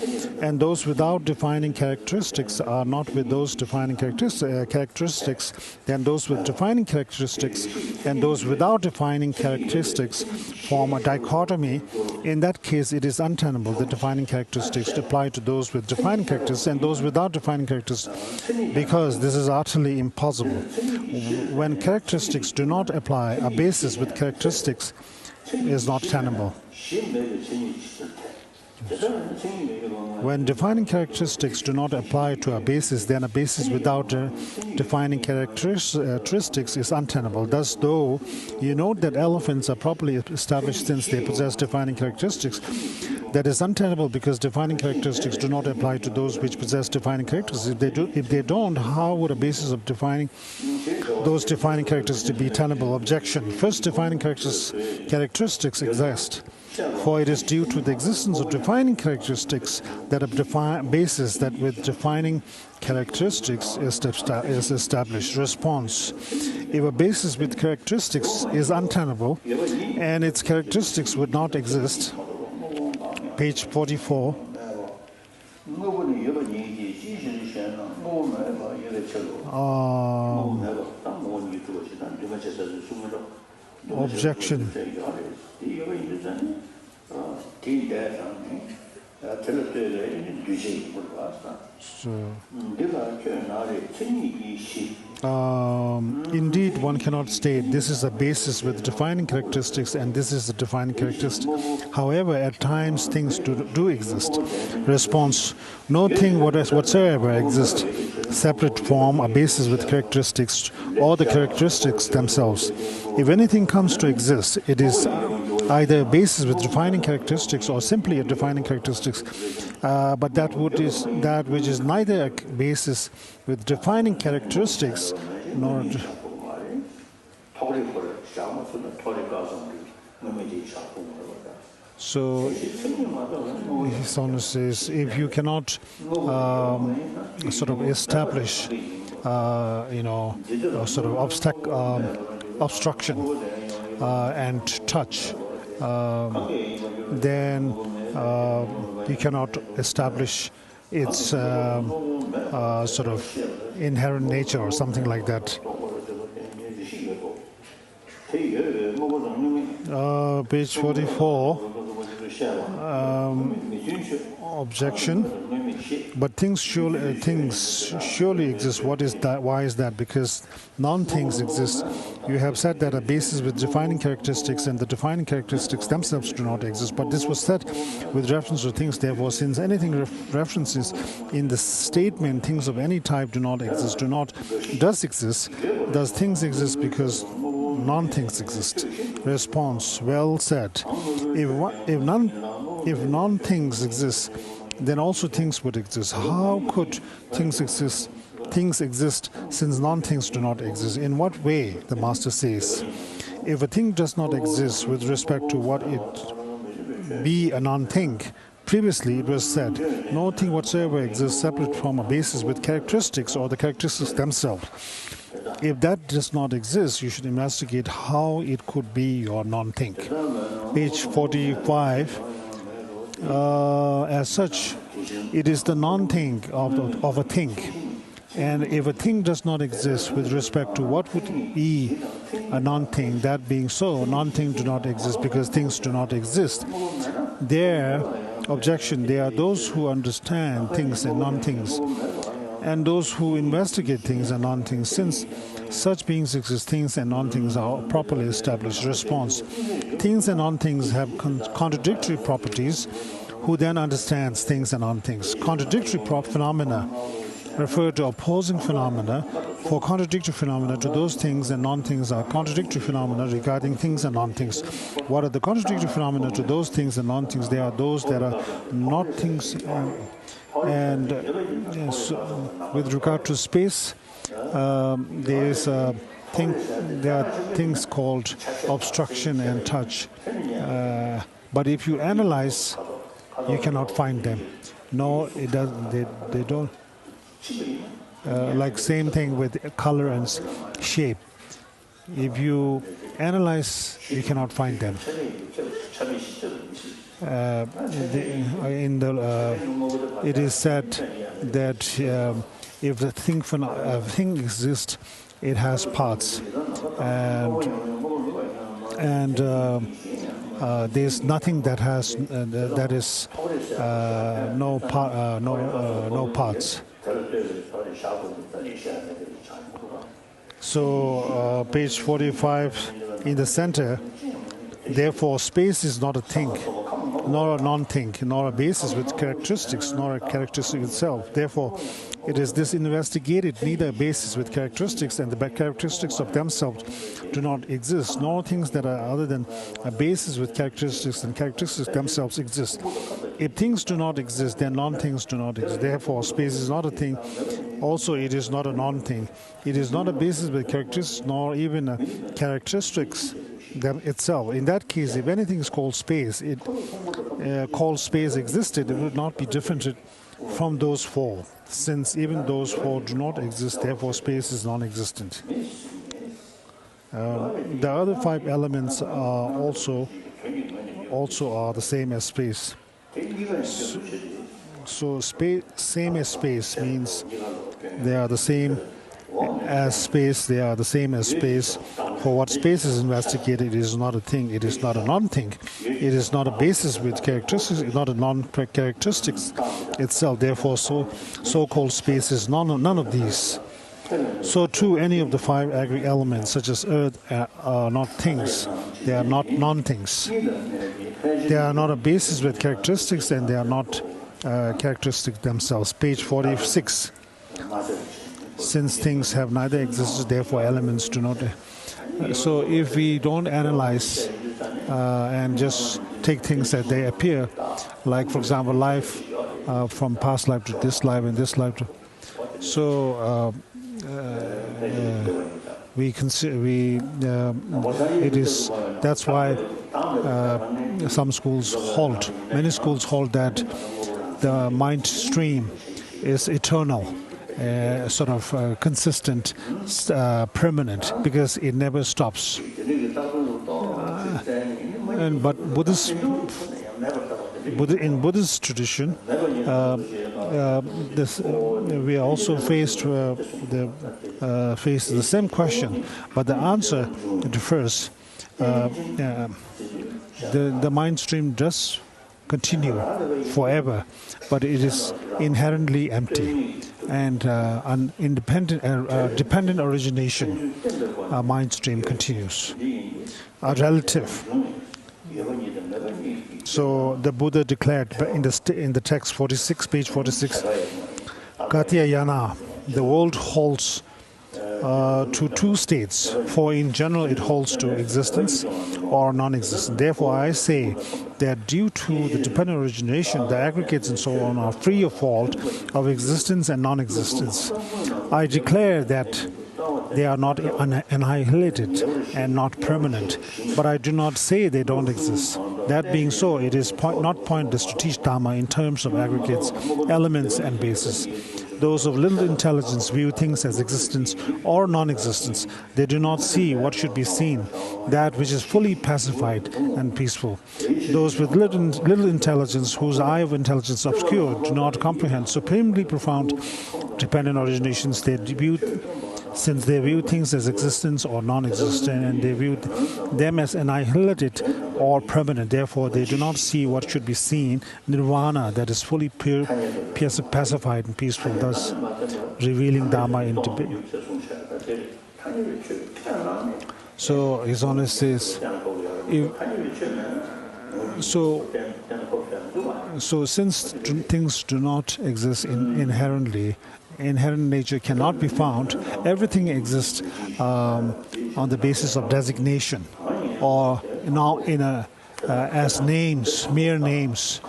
and those without defining characteristics are not with those defining characteristics, then those with defining characteristics and those without defining characteristics form a dichotomy In that case, it is untenable that defining characteristics apply to those with defining characteristics and those without defining characteristics, because this is utterly impossible. When characteristics do not apply, a basis with characteristics is not tenable. When defining characteristics do not apply to a basis, then a basis without defining characteristics is untenable. Thus, though you note that elephants are properly established since they possess defining characteristics, that is untenable because defining characteristics do not apply to those which possess defining characteristics. If they don't, how would a basis of defining those defining characteristics be tenable? Objection. First, defining characteristics exist. For it is due to the existence of defining characteristics that a basis that with defining characteristics is established. Response. If a basis with characteristics is untenable and its characteristics would not exist, page 44, objection. Indeed, one cannot state this is a basis with defining characteristics and this is a defining characteristic. However, at times things do exist. Response. No thing whatsoever exists separate from a basis with characteristics or the characteristics themselves. If anything comes to exist, it is either a basis with defining characteristics or simply a defining characteristics, but that which is neither a basis with defining characteristics nor. So, his Honor says, if you cannot sort of establish, sort of obstruction and touch, then you cannot establish its sort of inherent nature or something like that. Page 44. Objection. But things surely exist. What is that? Why is that? Because non-things exist. You have said that a basis with defining characteristics and the defining characteristics themselves do not exist. But this was said with reference to things. Therefore, since anything references in the statement things of any type do not exist, does exist, does things exist because non-things exist? Response. Well said. If non-things exist, then also things would exist. How could things exist? Things exist since non-things do not exist. In what way? The Master says, if a thing does not exist with respect to what it be a non-thing, previously it was said, no thing whatsoever exists separate from a basis with characteristics or the characteristics themselves. If that does not exist, you should investigate how it could be your non-thing. Page 45. As such, it is the non-thing of a thing. And if a thing does not exist with respect to what would be a non-thing, that being so, non-thing do not exist because things do not exist. Objection, there are those who understand things and non-things, and those who investigate things and non-things. Since such beings exist, things and non-things are properly established. Response. Things and non-things have contradictory properties. Who then understands things and non-things? Contradictory phenomena refer to opposing phenomena. For contradictory phenomena to those things and non-things are contradictory phenomena regarding things and non-things. What are the contradictory phenomena to those things and non-things? They are those that are not things. And with regard to space, there are things called obstruction and touch. But if you analyze, you cannot find them. No, it doesn't. They don't. Like same thing with color and shape. If you analyze, you cannot find them. It is said that if the thing exists, it has parts, and there's nothing that has that is no parts. So page 45 in the center. Therefore, space is not a thing, nor a non-thing, nor a basis with characteristics, nor a characteristic itself. Therefore, it is this investigated, neither a basis with characteristics, and the characteristics of themselves do not exist, nor things that are other than a basis with characteristics, and characteristics themselves exist. If things do not exist, then non-things do not exist. Therefore, space is not a thing. Also, it is not a non-thing. It is not a basis with characteristics, nor even a characteristics itself. In that case, if anything is called space, called space existed, it would not be different from those four, since even those four do not exist. Therefore, space is non-existent. The other five elements are also are the same as space. So same as space means they are the same as space. They are the same as space. For what space is investigated, it is not a thing. It is not a non-thing. It is not a basis with characteristics. It is not a non-characteristics itself. Therefore, so-called space is none of these. So too, any of the five aggregate elements, such as earth, are not things. They are not non-things. They are not a basis with characteristics, and they are not characteristic themselves. Page 46. Since things have neither existed, therefore elements do not. So if we don't analyze and just take things as they appear, like for example, life from past life to this life and this life to, so we consider it is. That's why some schools hold. Many schools hold that the mind stream is eternal. Sort of consistent, permanent, because it never stops. But in Buddhist tradition, we are also faced the same question, but the answer differs. The mind stream does continue forever, but it is inherently empty. And dependent origination, mind stream continues. Relative. So the Buddha declared in the text 46, page 46, Katyayana, the world holds to two states, for in general it holds to existence or non-existence. Therefore I say that due to the dependent origination, the aggregates and so on are free of fault of existence and non-existence. I declare that they are not annihilated and not permanent, but I do not say they don't exist. That being so, it is not pointless to teach Dhamma in terms of aggregates, elements and bases. Those of little intelligence view things as existence or non-existence. They do not see what should be seen, that which is fully pacified and peaceful. Those with little intelligence, whose eye of intelligence obscured, do not comprehend supremely profound dependent originations. Since they view things as existence or non-existent, and they view them as annihilated or permanent. Therefore, they do not see what should be seen, nirvana, that is fully pure, pacified and peaceful, thus revealing Dhamma in Tibet. So, His Holiness says, so since things do not exist inherently, inherent nature cannot be found, everything exists on the basis of designation, or now as names, mere names,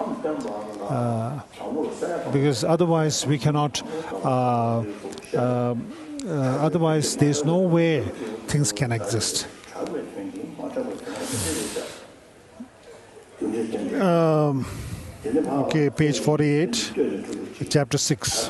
because otherwise we cannot. Otherwise, there's no way things can exist. Okay, page 48, chapter 6.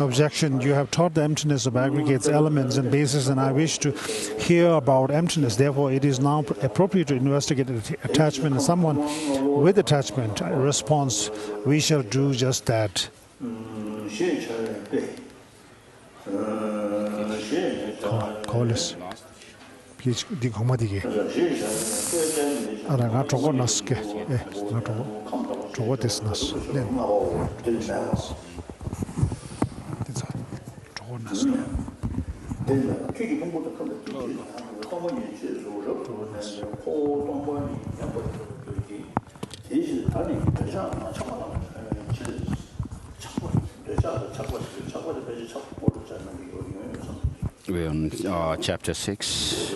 Objection. You have taught the emptiness of aggregates, elements, and bases, and I wish to hear about emptiness. Therefore, it is now appropriate to investigate attachment in someone with attachment. Response. We shall do just that. Holiness. Please, di gomadige. Ara nga togo naske. Nga togo desnas. Then. Togo naske. We're on chapter 6.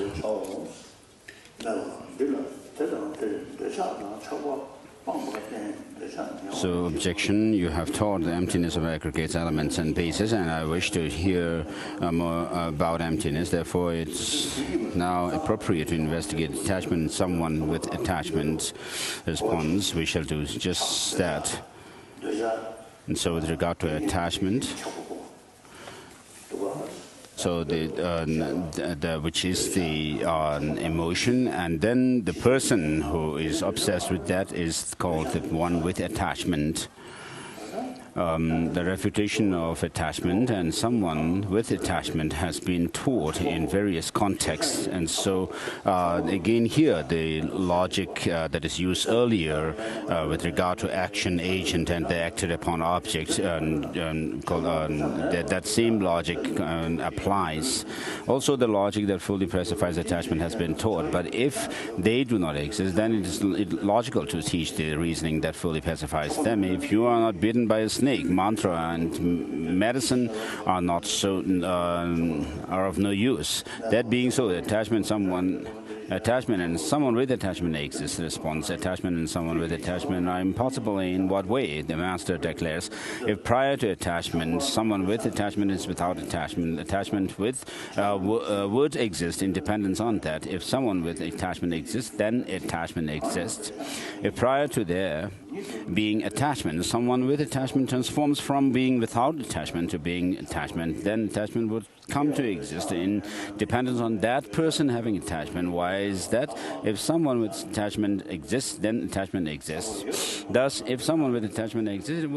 So, objection, you have taught the emptiness of aggregates, elements, and bases, and I wish to hear more about emptiness. Therefore, it's now appropriate to investigate attachment in someone with attachment. Response, we shall do just that. And so, with regard to attachment, so which is the emotion, and then the person who is obsessed with that is called the one with attachment. The refutation of attachment and someone with attachment has been taught in various contexts, and so again here the logic that is used earlier with regard to action, agent, and the acted upon object, that same logic applies. Also the logic that fully pacifies attachment has been taught, but if they do not exist, then it is logical to teach the reasoning that fully pacifies them. If you are not bitten by a snake, mantra and medicine are not so are of no use. That being so, attachment and someone with attachment exists. Response, attachment and someone with attachment are impossible. In what way? The master declares, if prior to attachment someone with attachment is without attachment, attachment with would exist in dependence on that. If someone with attachment exists, then attachment exists. If prior to there being attachment, someone with attachment transforms from being without attachment to being attachment, then attachment would come to exist in dependence on that person having attachment. Why is that? If someone with attachment exists, then attachment exists. Thus, if someone with attachment exists, it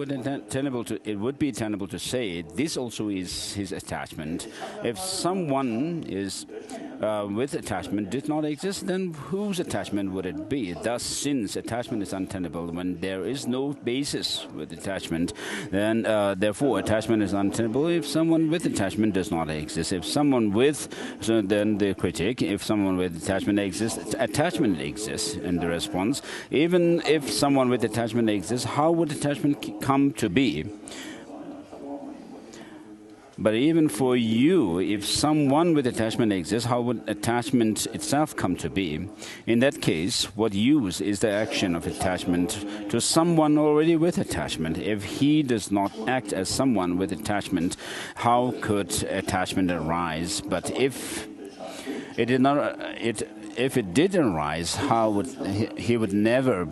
would be tenable to say this also is his attachment. If someone is with attachment did not exist, then whose attachment would it be? Thus, since attachment is untenable when there is no basis with attachment, then therefore attachment is untenable if someone with attachment does not exist. If someone with, so then the critic, if someone with attachment exists, attachment exists. And the response, even if someone with attachment exists, how would attachment come to be? But even for you, if someone with attachment exists, how would attachment itself come to be? In that case, what use is the action of attachment to someone already with attachment? If he does not act as someone with attachment, how could attachment arise? But if it did not, if it did arise, how would he would never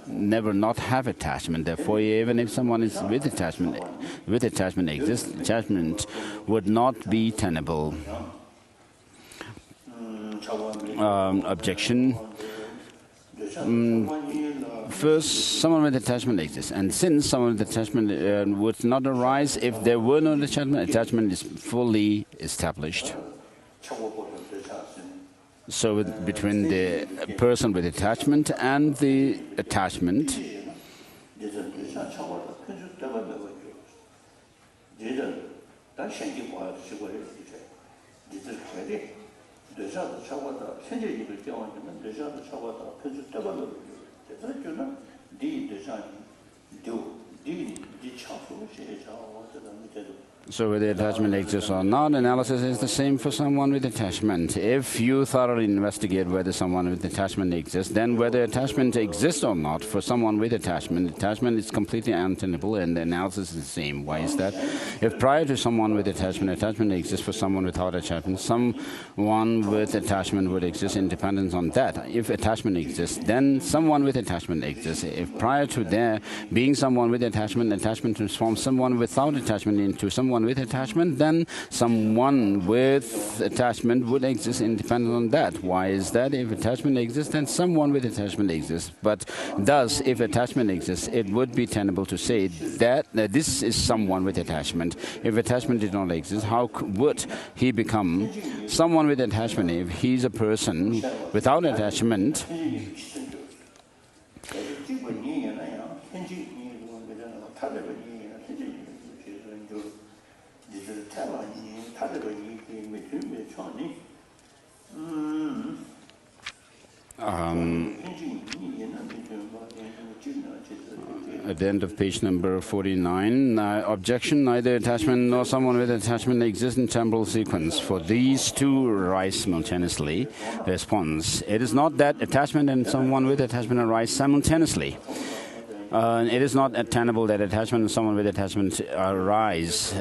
not have attachment? Therefore, even if someone is with attachment exists, attachment would not be tenable. Objection. First, someone with attachment exists, and since someone with attachment would not arise if there were no attachment, attachment is fully established. So between the person with attachment and the attachment, so whether attachment exists or not, analysis is the same for someone with attachment. If you thoroughly investigate whether someone with attachment exists, then whether attachment exists or not for someone with attachment is completely untenable, and the analysis is the same. Why is that? If prior to someone with attachment exists for someone without attachment, someone with attachment would exist in dependence on that. If attachment exists, then someone with attachment exists. If prior to there being someone with attachment attachment transforms someone without attachment into someone with attachment, then someone with attachment would exist independent on that. Why is that? If attachment exists, then someone with attachment exists. But thus, if attachment exists, it would be tenable to say that this is someone with attachment. If attachment did not exist, how would he become someone with attachment if he's a person without attachment? At the end of page number 49, objection, neither attachment nor someone with attachment exists in temporal sequence. For these two arise simultaneously. Response, it is not that attachment and someone with attachment arise simultaneously. It is not tenable that attachment and someone with attachment arise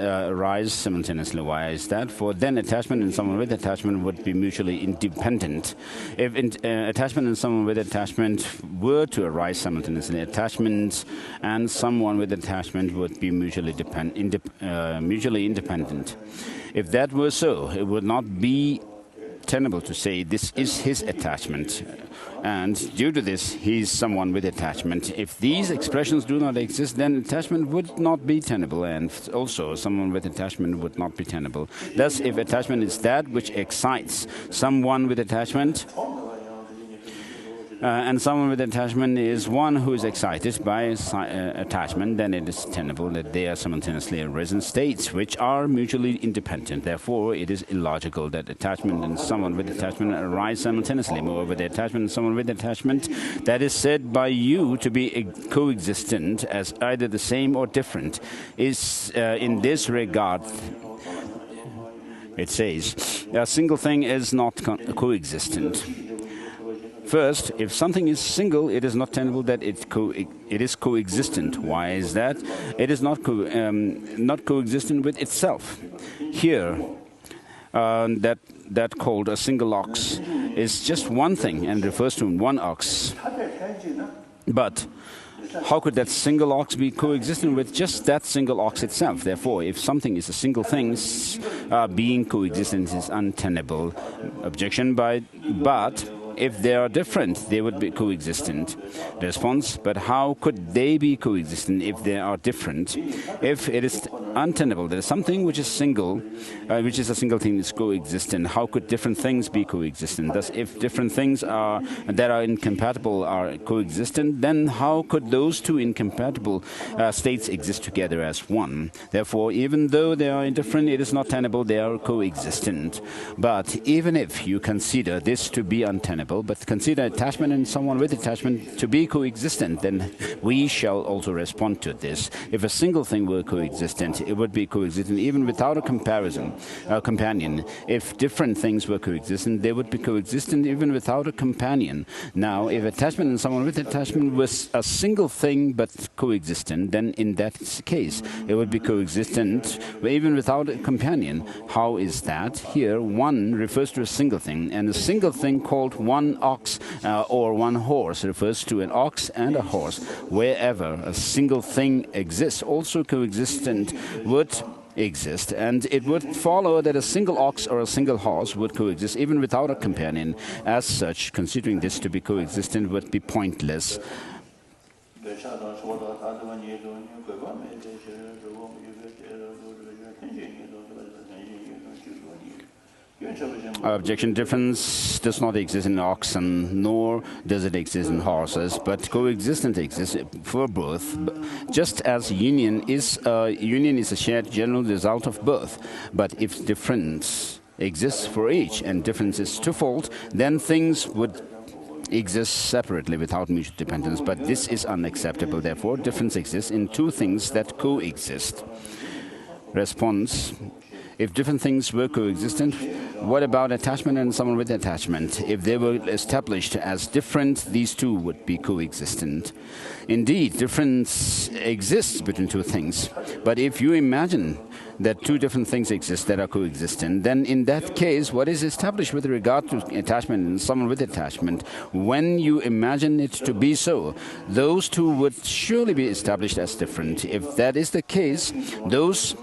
simultaneously. Why is that? For then attachment and someone with attachment would be mutually independent. If attachment and someone with attachment were to arise simultaneously, attachment and someone with attachment would be mutually independent. If that were so, it would not be tenable to say this is his attachment, and due to this he is someone with attachment. If these expressions do not exist, then attachment would not be tenable, and also someone with attachment would not be tenable. Thus, if attachment is that which excites someone with attachment, and someone with attachment is one who is excited by attachment, then it is tenable that they are simultaneously arisen states which are mutually independent. Therefore, it is illogical that attachment and someone with attachment arise simultaneously. Moreover, the attachment and someone with attachment that is said by you to be coexistent as either the same or different is in this regard. It says, a single thing is not coexistent. First, if something is single, it is not tenable that it is coexistent. Why is that? It is not coexistent with itself. Here, that called a single ox is just one thing and refers to one ox. But how could that single ox be coexistent with just that single ox itself? Therefore, if something is a single thing, being coexistent is untenable. Objection, but if they are different, they would be coexistent. Response, but how could they be coexistent if they are different? If it is untenable, there is something which is single, which is a single thing is coexistent. How could different things be coexistent? Thus, if different things that are incompatible are coexistent, then how could those two incompatible states exist together as one? Therefore, even though they are indifferent, it is not tenable, they are coexistent. But even if you consider this to be untenable, but consider attachment and someone with attachment to be coexistent, then we shall also respond to this. If a single thing were coexistent, it would be coexistent even without a companion. If different things were coexistent, they would be coexistent even without a companion. Now, if attachment and someone with attachment was a single thing but coexistent, then in that case, it would be coexistent even without a companion. How is that? Here, one refers to a single thing, and a single thing called one ox or one horse refers to an ox and a horse. Wherever a single thing exists, also coexistent would exist, and it would follow that a single ox or a single horse would coexist even without a companion. As such, considering this to be coexistent would be pointless. Objection, difference does not exist in oxen, nor does it exist in horses, but coexistence exists for both. Just as union is a shared general result of both. But if difference exists for each and difference is twofold, then things would exist separately without mutual dependence. But this is unacceptable. Therefore, difference exists in two things that coexist. Response. If different things were coexistent, what about attachment and someone with attachment? If they were established as different, these two would be coexistent. Indeed, difference exists between two things. But if you imagine that two different things exist that are coexistent, then in that case, what is established with regard to attachment and someone with attachment, when you imagine it to be so, those two would surely be established as different. If that is the case, those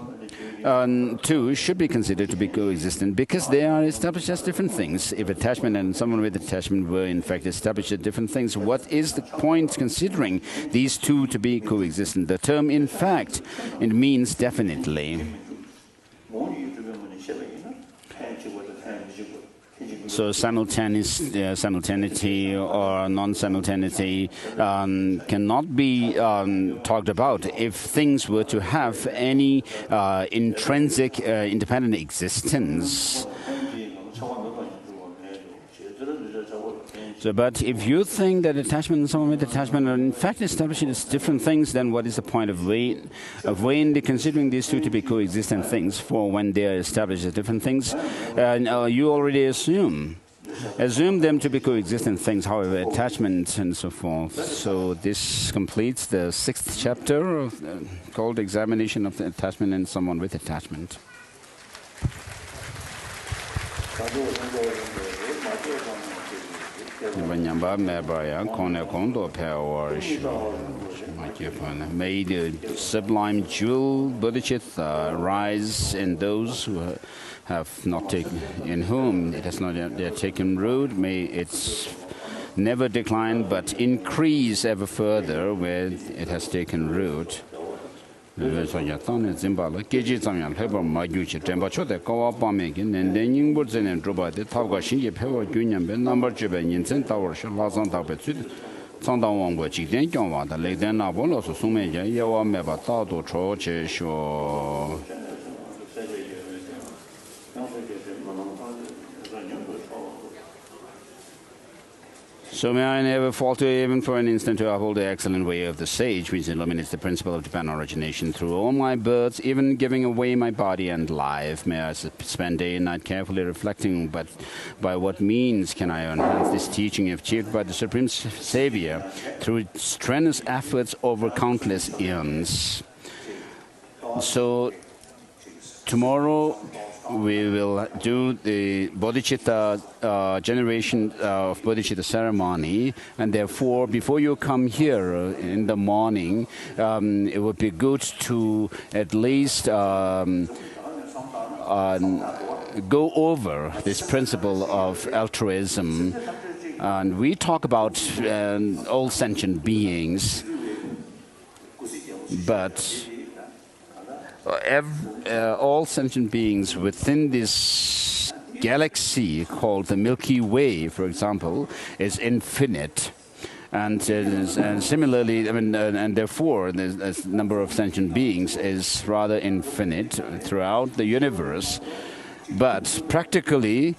two should be considered to be coexistent because they are established as different things. If attachment and someone with attachment were in fact established as different things, what is the point considering these two to be coexistent? The term in fact, it means definitely. So simultaneity or non-simultaneity cannot be talked about if things were to have any intrinsic independent existence. So, but if you think that attachment and someone with attachment are in fact established as different things, then what is the point of vainly considering these two to be coexistent things? For when they are established as different things, you already assume them to be coexistent things, however, attachment and so forth. So this completes the 6th chapter of, called Examination of the Attachment and Someone with Attachment. May the sublime jewel bodhicitta rise in those who have not taken, in whom it has not yet taken root. May its never decline but increase ever further where it has taken root. So may I never falter even for an instant to uphold the excellent way of the sage, which illuminates the principle of divine origination through all my births, even giving away my body and life. May I spend day and night carefully reflecting, but by what means can I enhance this teaching achieved by the Supreme Savior through strenuous efforts over countless eons? So tomorrow we will do the bodhicitta generation of bodhicitta ceremony, and therefore before you come here in the morning, it would be good to at least go over this principle of altruism. And we talk about all sentient beings, but all sentient beings within this galaxy called the Milky Way, for example, is infinite. And similarly, and therefore, the number of sentient beings is rather infinite throughout the universe. But practically,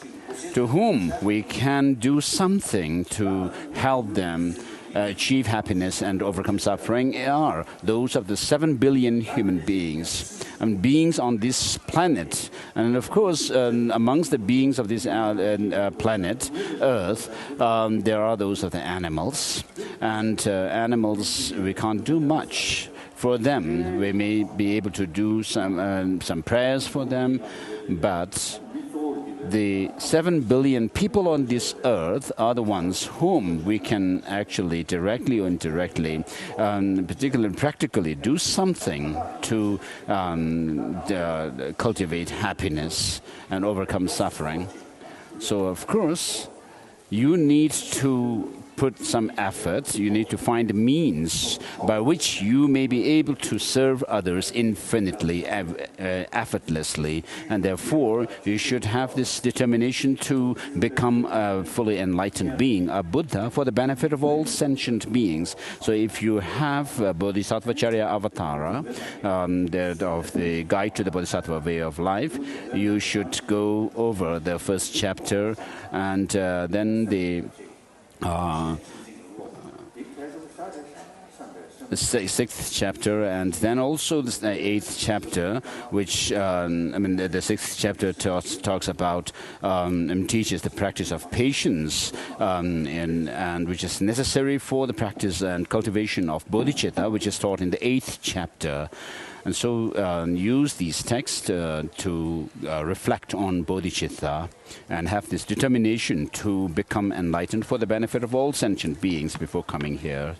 to whom we can do something to help them achieve happiness and overcome suffering are those of the 7 billion human beings and beings on this planet. And of course, amongst the beings of this planet, Earth, there are those of the animals. And animals, we can't do much for them. We may be able to do some prayers for them, but the 7 billion people on this earth are the ones whom we can actually directly or indirectly, particularly practically, do something to cultivate happiness and overcome suffering. So, of course, you need to put some effort, you need to find means by which you may be able to serve others infinitely, effortlessly, and therefore you should have this determination to become a fully enlightened being, a Buddha, for the benefit of all sentient beings. So if you have Bodhisattvacharya Avatara, of the Guide to the Bodhisattva Way of Life, you should go over the 1st chapter and then the the sixth chapter, and then also the eighth chapter, which the sixth chapter talks about teaches the practice of patience, and which is necessary for the practice and cultivation of bodhicitta, which is taught in the eighth chapter. And so use these texts to reflect on bodhicitta and have this determination to become enlightened for the benefit of all sentient beings before coming here